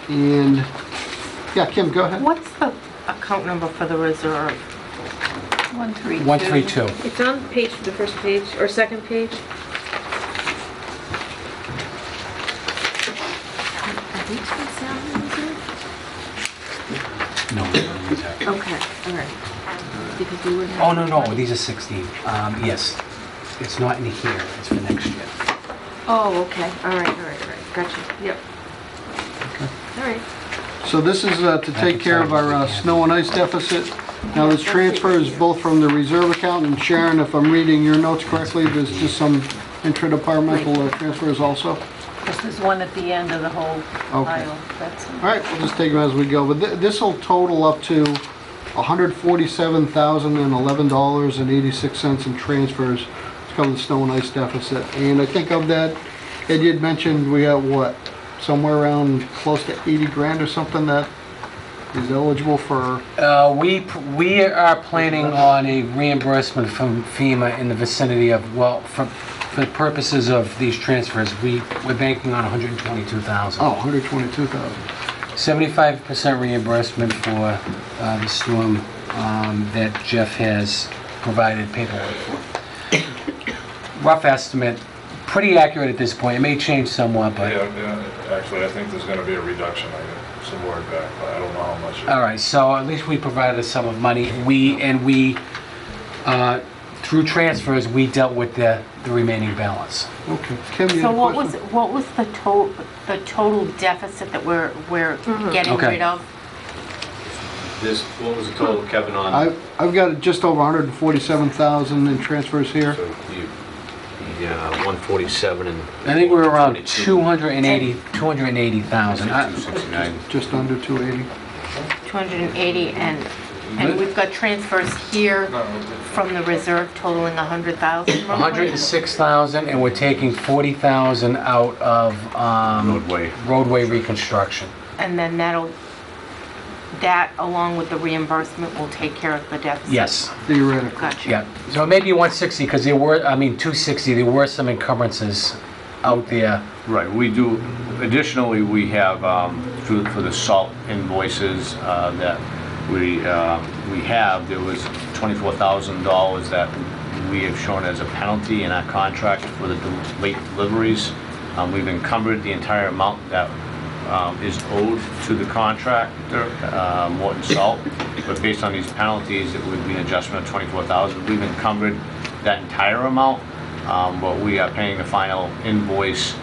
And, yeah, Kim, go ahead. What's the account number for the reserve? 132. 132. It's on the first page, or second page. Are these for salary reserve? No. Okay, all right. Because we wouldn't. Oh, no, these are 16. Yes. It's not in here, it's for next year. Oh, okay, all right, gotcha, yep. All right. So this is to take care of our snow and ice deficit. Now this transfer is both from the reserve account, and Sharon, if I'm reading your notes correctly, there's just some intra-departmental transfers also? Because there's one at the end of the whole Okay. pile. That's All right, we'll just take them as we go, but this will total up to $147,011.86 in transfers to cover the snow and ice deficit. And I think of that, Ed, you had mentioned we have what, somewhere around close to 80 grand or something that is eligible for. We are planning on a reimbursement from FEMA in the vicinity of, well, for the purposes of these transfers, we're banking on $122,000. Oh, 122,000. 75% reimbursement for the storm that Jeff has provided paperwork for. Rough estimate, pretty accurate at this point. It may change somewhat, but... Yeah, actually, I think there's gonna be a reduction. I got some word back, but I don't know how much. All right, so at least we provided a sum of money. Through transfers, we dealt with the remaining balance. Okay. Kim, you So had a what question? was the total deficit that we're getting Okay. rid of? What was the total, Kevin, on? I've got just over 147,000 in transfers here. So yeah, 147 and... I think we're around 22. 280,000. 269. Just under 280. 280, and we've got transfers here from the reserve totaling 100,000. roughly? 106,000, and we're taking 40,000 out of roadway reconstruction. And then that along with the reimbursement will take care of the deficit? Yes. Theoretically. Gotcha. Yeah. So maybe 160 because there were, 260. There were some encumbrances out there. Right, we do, additionally, we have, for the salt invoices that we have, there was $24,000 that we have shown as a penalty in our contract for the late deliveries. We've encumbered the entire amount that is owed to the contractor, Morton Salt, but based on these penalties, it would be an adjustment of $24,000. We've encumbered that entire amount, but we are paying the final invoice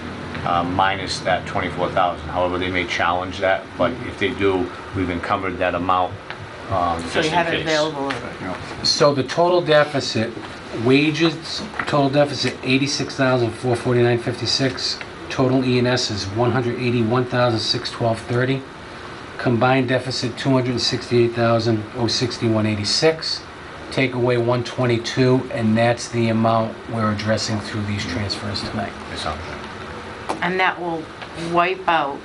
minus that $24,000. However, they may challenge that, but if they do, we've encumbered that amount So just you in have it case. available? So the total deficit, wages, total deficit 86,449.56. Total E&S is 181,612.30. Combined deficit 268,061.86. Take away 122, and that's the amount we're addressing through these transfers tonight. Yes, sir. And that will wipe out.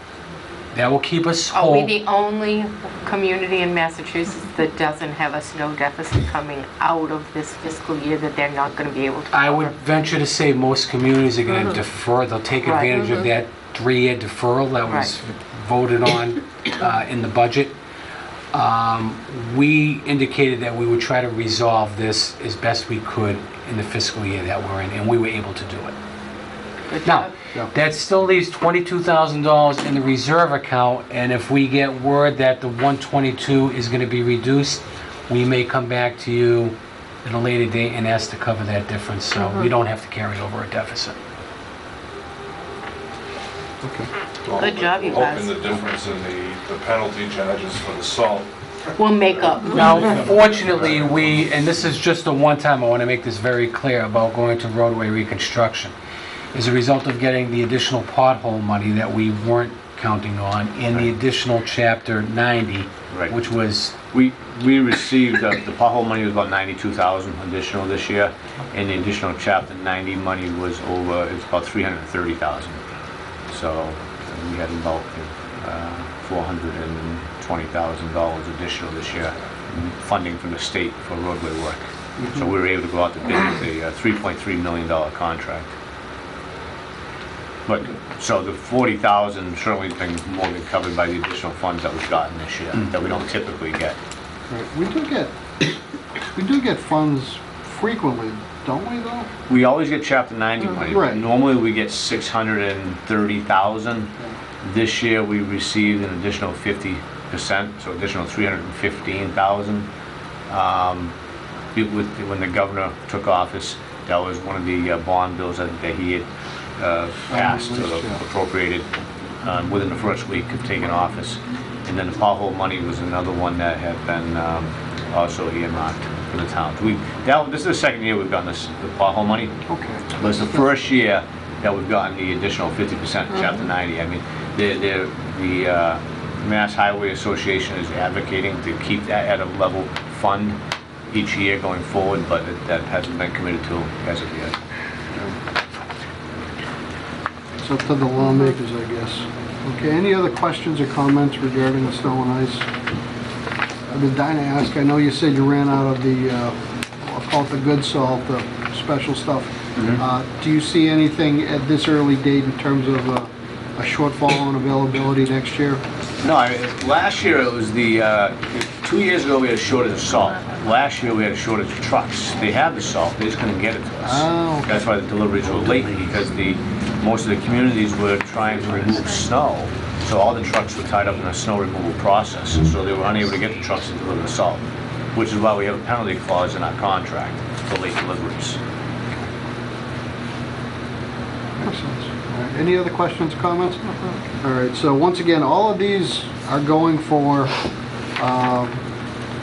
That will keep us Are we whole. the only community in Massachusetts that doesn't have a snow deficit coming out of this fiscal year that they're not gonna be able to I would cover? venture to say most communities are going to defer, they'll take Right. advantage of that 3-year deferral that was voted on in the budget. We indicated that we would try to resolve this as best we could in the fiscal year that we're in, and we were able to do it. Good Now, job. Yeah. that still leaves $22,000 in the reserve account, and if we get word that the 122 is going to be reduced, we may come back to you at a later date and ask to cover that difference, so we don't have to carry over a deficit. Good job, you guys. Hoping the difference in the penalty charges for the salt. We'll make up. Now, fortunately, and this is just a one-time, I want to make this very clear about going to roadway reconstruction. As a result of getting the additional pothole money that we weren't counting on, and the additional Chapter 90, Right. which was, We received, the pothole money was about 92,000 additional this year, and the additional Chapter 90 money was over, it's about 330,000. So we had about $420,000 additional this year, funding from the state for roadway work. So we were able to go out to bid with a $3.3 million contract. But, so the 40,000 certainly has been more than covered by the additional funds that we've gotten this year, that we don't typically get. Right. We do get funds frequently, don't we, though? We always get Chapter 90 money. but Right. Normally, we get 630,000. This year, we received an additional 50%, so additional 315,000. When the governor took office, that was one of the bond bills that he had passed or appropriated within the first week of taking office. And then the pothole money was another one that had been also earmarked for the town. This is the second year we've gotten the pothole money, Okay. but it's the first year that we've gotten the additional 50% Chapter 90. I mean, the Mass Highway Association is advocating to keep that at a level fund each year going forward, but that hasn't been committed to as of yet. It's up to the lawmakers, I guess. Okay, any other questions or comments regarding the snow and ice? I've been dying to ask, I know you said you ran out of the, I'll call it the good salt, the special stuff. Do you see anything at this early date in terms of a shortfall in availability next year? No, last year it was 2 years ago we had a shortage of salt. Last year we had a shortage of trucks. They had the salt, they just couldn't get it to us. Oh, okay. That's why the deliveries were late, because most of the communities were trying to remove snow, so all the trucks were tied up in a snow removal process, so they were unable to get the trucks to deliver the salt, which is why we have a penalty clause in our contract for late deliveries. Makes sense. All right, any other questions, comments? All right, so once again, all of these are going for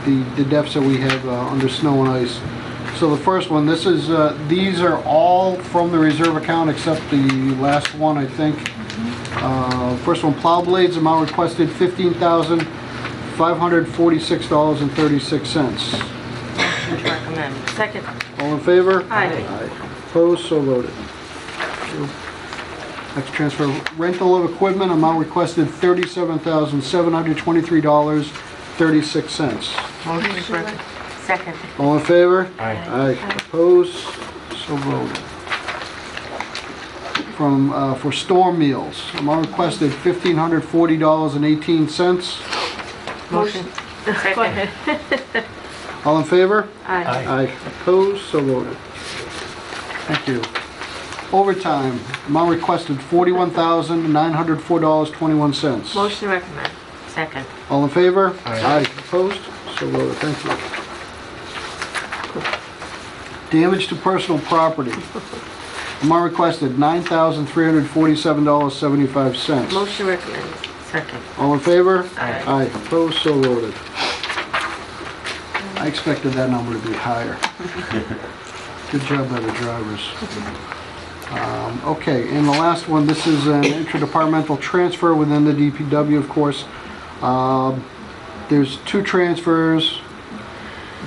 the deficit we have under snow and ice. So the first one, these are all from the reserve account except the last one, I think. First one, plow blades, amount requested $15,546.36. Motion to recommend. Second. All in favor? Aye. Opposed, so voted. Next transfer, rental of equipment, amount requested $37,723.36. Motion to recommend. Second. All in favor? Aye. Opposed, so voted. For storm meals, amount requested $1,540.18. Motion. Go ahead. All in favor? Aye. Opposed, so voted. Thank you. Overtime, amount requested $41,904.21. Motion to recommend. Second. All in favor? Aye. Opposed, so voted. Thank you. Damage to personal property, amount requested $9,347.75. Motion to recommend. Second. All in favor? Aye. Opposed, so voted. I expected that number to be higher. Good job by the drivers. Okay, and the last one, this is an interdepartmental transfer within the DPW, of course. There's two transfers,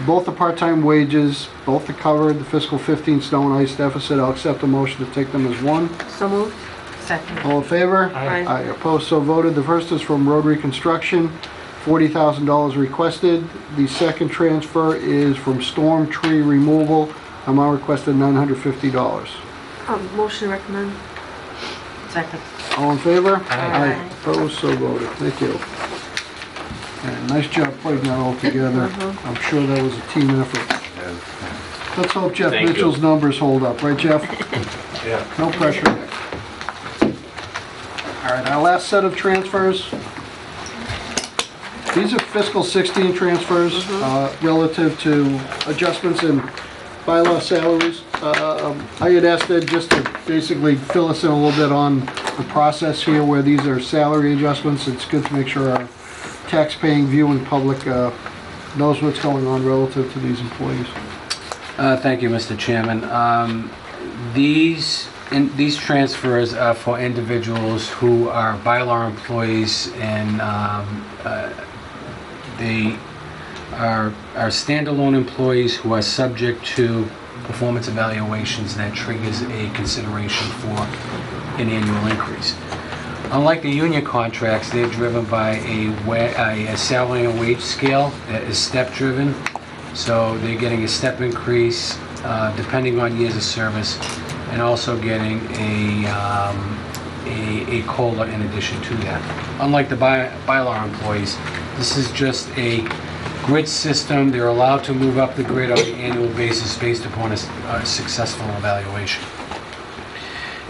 both are part-time wages, both to cover the fiscal 15 snow and ice deficit. I'll accept a motion to take them as one. So moved. Second. All in favor? Aye. Aye, opposed, so voted. The first is from Road Reconstruction, $40,000 requested. The second transfer is from Storm Tree Removal, amount requested $950. Motion to recommend. Second. All in favor? Aye. Opposed, so voted. Thank you. And nice job putting that all together. I'm sure that was a team effort. Let's hope Jeff Thank you. Mitchell's numbers hold up, right, Jeff? Yeah. No pressure. All right, our last set of transfers. These are fiscal 16 transfers relative to adjustments in bylaw salaries. I had asked Ed just to basically fill us in a little bit on the process here where these are salary adjustments. It's good to make sure our tax-paying viewing public knows what's going on relative to these employees. Thank you, Mr. Chairman. These transfers are for individuals who are bylaw employees and they are standalone employees who are subject to performance evaluations that triggers a consideration for an annual increase. Unlike the union contracts, they're driven by a salary and wage scale that is step-driven. So they're getting a step increase depending on years of service, and also getting a COLA in addition to that. Unlike the bylaw employees, this is just a grid system. They're allowed to move up the grid on an annual basis based upon a successful evaluation.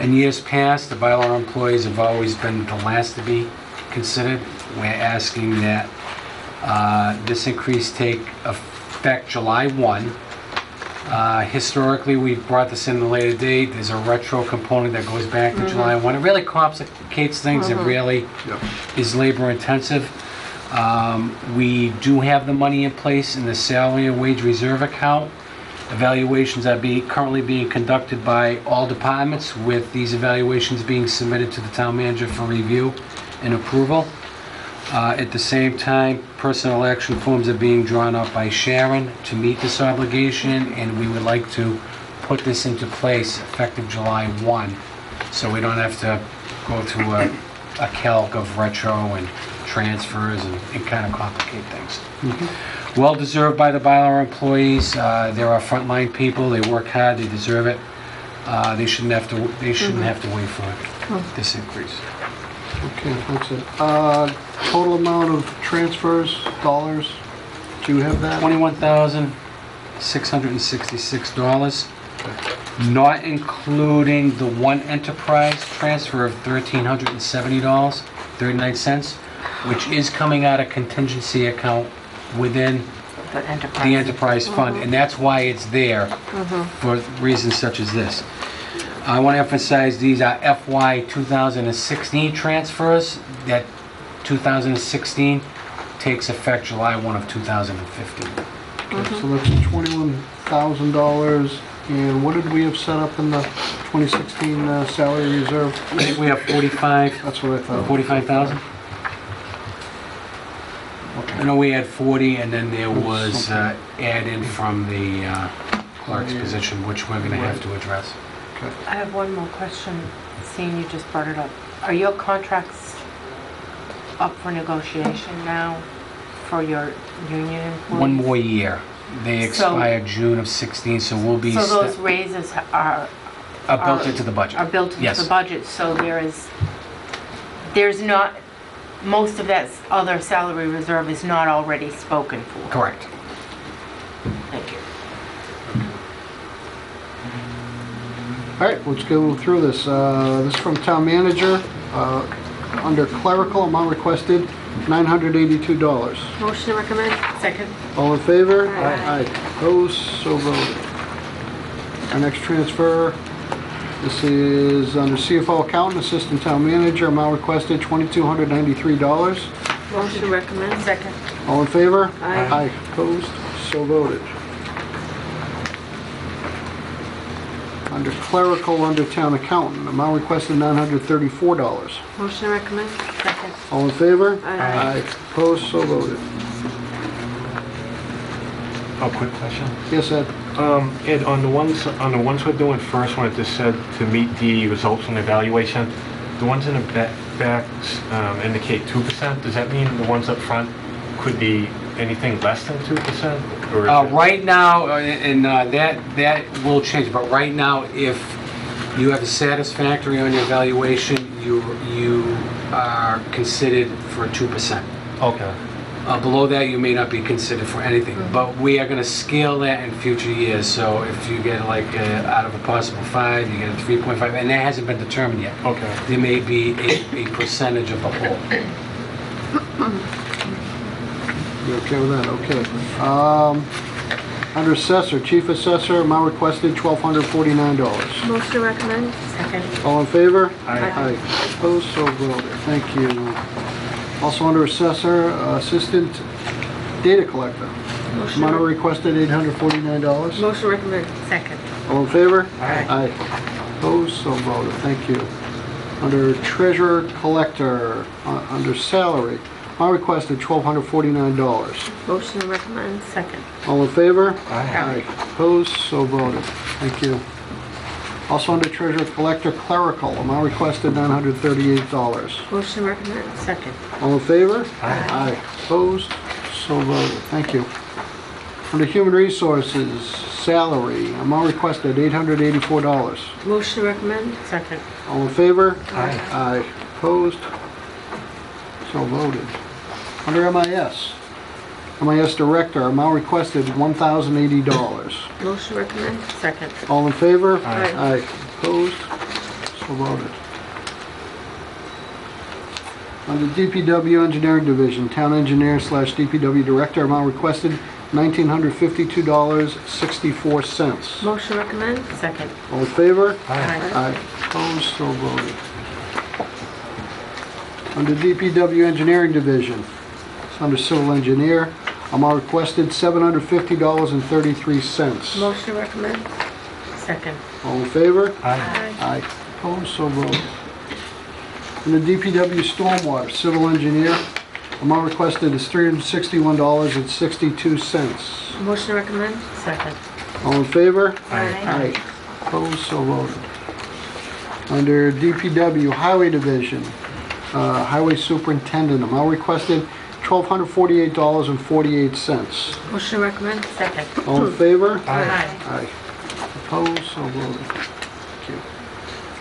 In years past, the bylaw employees have always been the last to be considered. We're asking that this increase take effect July 1. Historically, we've brought this in a later date. There's a retro component that goes back to July 1. It really complicates things. It really is labor intensive. We do have the money in place in the salary and wage reserve account. Evaluations are currently being conducted by all departments, with these evaluations being submitted to the town manager for review and approval. At the same time, personnel action forms are being drawn up by Sharon to meet this obligation, and we would like to put this into place effective July 1, so we don't have to go through a calc of retro and transfers and kind of complicate things. Well deserved by the bylaw employees. They're our frontline people. They work hard. They deserve it. They shouldn't have to. They shouldn't have to wait for this increase. Okay, that's it. Total amount of transfers, dollars, do you have that? $21,666, not including the one enterprise transfer of $1,370.39, which is coming out of contingency account within the enterprise fund, and that's why it's there for reasons such as this. I want to emphasize these are FY 2016 transfers. That 2016 takes effect July 1 of 2015. Okay, so that's $21,000. And what did we have set up in the 2016 salary reserve? I think we have 45. That's what I thought. 45,000. Okay. I know we had 40, and then there was add-in from the clerk's position, which we're going to have to address. Okay. I have one more question, seeing you just brought it up. Are your contracts up for negotiation now for your union employees? One more year. They expire June of 16, so we'll be... So those raises are built into the budget. Are built into Yes. the budget, so there's not, most of that other salary reserve is not already spoken for. Correct. Thank you. All right, let's go through this. This is from town manager. Under clerical, amount requested, $982. Motion to recommend. Second. All in favor? Aye. Opposed? So voted. Our next transfer, this is under CFO accountant, assistant town manager, amount requested, $2,293. Motion to recommend. Second. All in favor? Aye. Opposed? So voted. Under clerical, under town accountant, amount requested $934. Motion to recommend. Second. All in favor? Aye. Opposed? So voted. Oh, quick question. Yes, Ed? Ed, on the ones we're doing first, when it just said to meet the results from the evaluation, the ones in the back indicate 2%. Does that mean the ones up front could be anything less than 2%? Or is it- Right now, and that will change, but right now, if you have a satisfactory on your evaluation, you are considered for 2%. Okay. Below that, you may not be considered for anything, but we are going to scale that in future years. So if you get like out of a possible 5, you get a 3.5, and that hasn't been determined yet. Okay. There may be a percentage of the whole. You okay with that? Okay. Under assessor, chief assessor, amount requested $1,249. Motion to recommend. Second. All in favor? Aye. Opposed, so voted. Thank you. Also under assessor, assistant data collector. Motion Amount to requested $849. Motion to recommend. Second. All in favor? Aye. Opposed, so voted. Thank you. Under treasurer collector, under salary, amount requested $1,249. Motion to recommend. Second. All in favor? Aye. Opposed, so voted. Thank you. Also under treasurer collector clerical, amount requested $938. Motion to recommend. Second. All in favor? Aye. Opposed, so voted. Thank you. Under human resources, salary, amount requested $884. Motion to recommend. Second. All in favor? Aye. Opposed, so voted. Under MIS director, amount requested $1,080. Motion to recommend. Second. All in favor? Aye. Opposed? So voted. Under DPW Engineering Division, Town Engineer / DPW Director, amount requested $1,952.64. Motion to recommend. Second. All in favor? Aye. Opposed? So voted. Under DPW Engineering Division, it's under Civil Engineer, amount requested $750.33. Motion to recommend. Second. All in favor? Aye. Opposed, so voted. In the DPW Stormwater, Civil Engineer, amount requested is $361.62. Motion to recommend. Second. All in favor? Aye. Opposed, so voted. Under DPW Highway Division, Highway Superintendent, amount requested $1,248.48. Motion to recommend. Second. All in favor? Aye. Opposed, so voted. Thank you.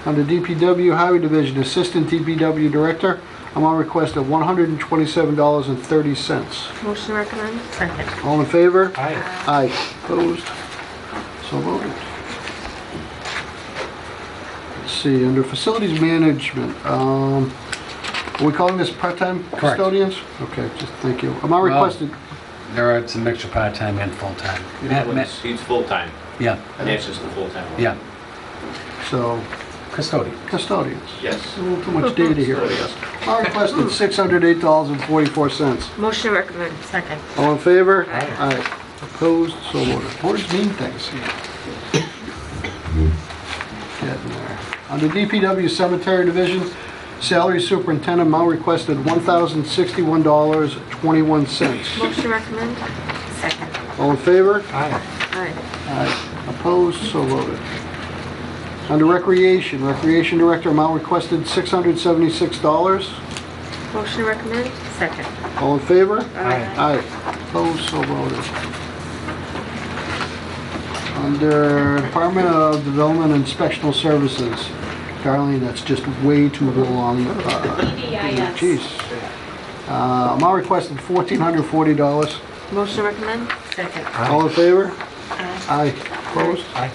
Under DPW Highway Division, Assistant DPW Director, amount requested $127.30. Motion to recommend. Second. All in favor? Aye. Opposed, so voted. Let's see, under Facilities Management, are we calling this part-time Correct. custodians? Okay, just thank you. Amount Well- requested, There are some extra part-time and full-time. He's full-time. Yeah, That's just the full-time one. yeah. so Custodian. custodians. Yes. A little too much data here, I guess. Amount requested $608.44. Motion to recommend. Second. All in favor? Aye. Opposed, so voted. Words mean things. Getting there. Under DPW Cemetery Division, salary superintendent, amount requested $1,061.21. Motion to recommend. Second. All in favor? Aye. Aye. Opposed, so voted. Under Recreation Director, amount requested $676. Motion to recommend. Second. All in favor? Aye. Opposed, so voted. Under Department of Development and Inspectional Services, Darlene, that's just way too long. EDIS. Jeez. Amount requested $1,440. Motion to recommend. Second. All in favor? Aye. Opposed? Aye.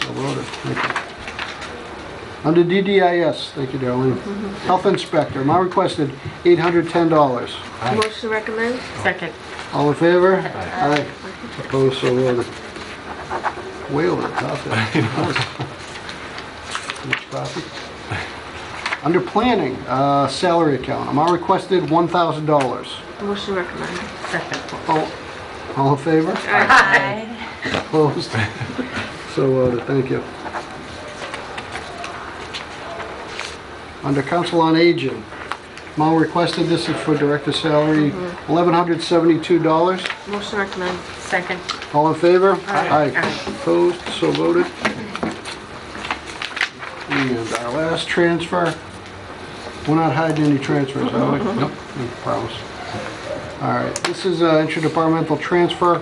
So voted. Thank you. Under DDIS, thank you, Darlene. Health Inspector, amount requested $810. Motion to recommend. Second. All in favor? Aye. Opposed, so voted. Way over the top there. Too much coffee. Under Planning, salary account, amount requested $1,000. Motion to recommend. Second. All in favor? Aye. Opposed? So voted, thank you. Under Council on Aging, amount requested, this is for director salary, $1,172. Motion to recommend. Second. All in favor? Aye. Opposed? So voted. And our our last transfer. We're not hiding any transfers, are we? Nope. I promise. All right, this is an interdepartmental transfer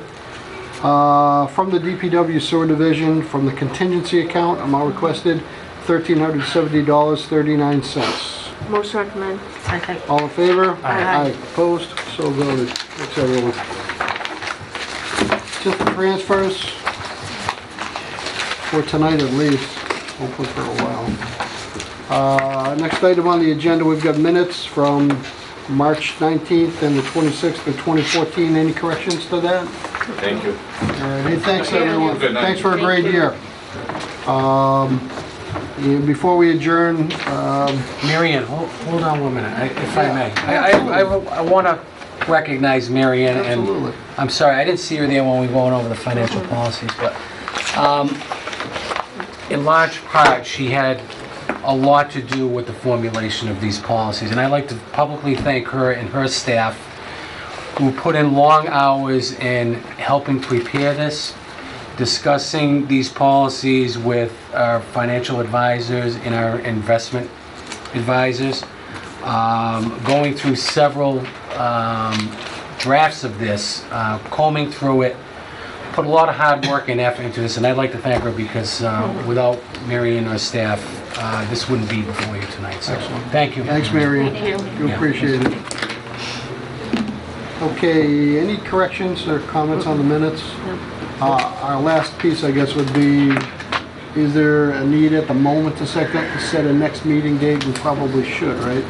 from the DPW Sewer Division from the contingency account. Amount requested $1,370.39. Motion recommend. Second. All in favor? Aye. Opposed? So voted. Thanks, everyone. Just the transfers for tonight at least, hopefully for a while. Next item on the agenda, we've got minutes from March 19th and the 26th of 2014. Any corrections to that? Thank you. All right, hey, thanks everyone. Good night. Thanks for a great year. Before we adjourn, Mary Ann, hold on 1 minute, if I may. I want to recognize Mary Ann, and absolutely. I'm sorry, I didn't see her there when we were going over the financial policies, but in large part, she had a lot to do with the formulation of these policies, and I'd like to publicly thank her and her staff who put in long hours in helping prepare this, discussing these policies with our financial advisors and our investment advisors, going through several drafts of this, combing through it, put a lot of hard work and effort into this, and I'd like to thank her because without Mary and her staff, this wouldn't be before you tonight. So, thank you. Thanks, Mary Ann. You appreciate it. Okay, any corrections or comments on the minutes? Our last piece, I guess, would be, is there a need at the moment to set a next meeting date? We probably should, right?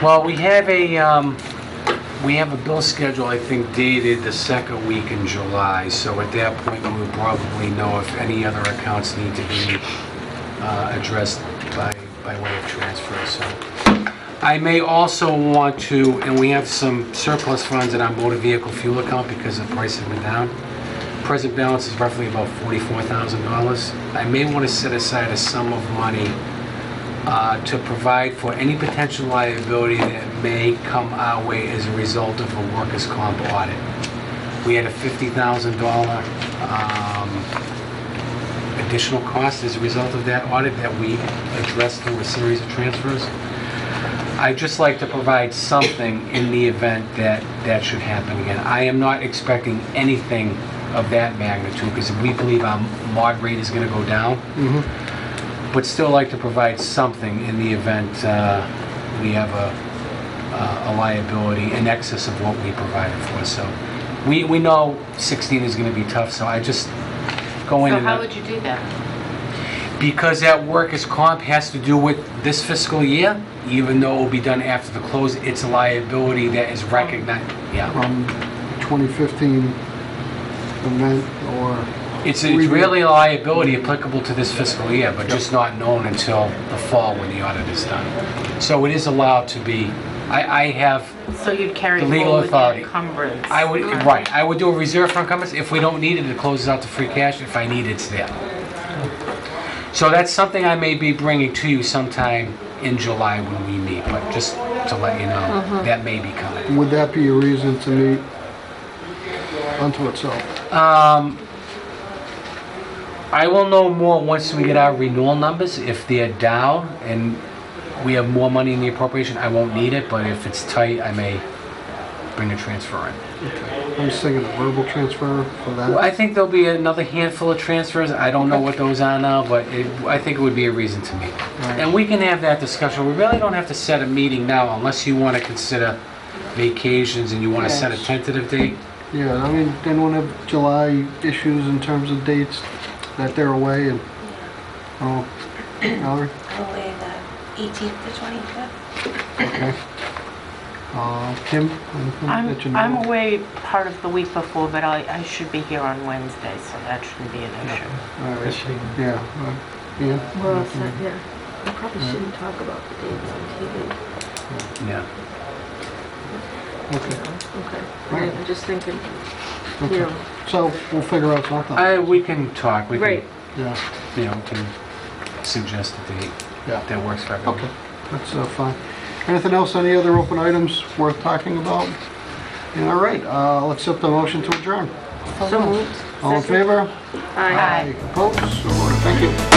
Well, we have a bill schedule, I think, dated the second week in July, so at that point, we would probably know if any other accounts need to be addressed by way of transfer, so. I may also want to, and we have some surplus funds in our motor vehicle fuel account because the price has been down. Present balance is roughly about $44,000. I may want to set aside a sum of money to provide for any potential liability that may come our way as a result of a workers' comp audit. We had a $50,000 additional cost as a result of that audit that we addressed through a series of transfers. I'd just like to provide something in the event that that should happen again. I am not expecting anything of that magnitude because we believe our mod rate is going to go down. But still like to provide something in the event we have a liability in excess of what we provided for. So we know 16 is going to be tough, so I just go in So and... how would you do that? Because that workers' comp has to do with this fiscal year, even though it will be done after the close, it's a liability that is recognized. Yeah. From 2015 event or... It's really a liability applicable to this fiscal year, but just not known until the fall when the audit is done. So it is allowed to be, I have So you'd carry the legal forward the authority. encumbrance? I would, right, I would do a reserve for encumbrance. If we don't need it, it closes out to free cash. If I need it, it's there. So that's something I may be bringing to you sometime in July when we meet, but just to let you know, that may be coming. Would that be a reason to meet unto itself? I will know more once we get our renewal numbers. If they're down and we have more money in the appropriation, I won't need it, but if it's tight, I may bring a transfer in. I was thinking a verbal transfer for that. Well, I think there'll be another handful of transfers. I don't know what those are now, but I think it would be a reason to meet. Right. And we can have that discussion. We really don't have to set a meeting now unless you want to consider vacations and you want to set a tentative date. Yeah, I mean, then we'll have July issues in terms of dates that they're away and, Valerie? Away the 18th to 25th. Okay. Kim, anything that you know? I'm away part of the week before, but I should be here on Wednesday, so that shouldn't be an issue. All right. Yeah. Ian? We're all set, yeah. We probably shouldn't talk about the dates on TV. Yeah. Okay. Okay. Right, I'm just thinking, Okay. you know. So we'll figure out something. We can talk. We can, Right. Yeah. can suggest a date Yeah. that works for everyone. Okay. That's fine. Anything else, any other open items worth talking about? All right, I'll accept the motion to adjourn. So moved. All in favor? Aye. Opposed? So voted. Thank you.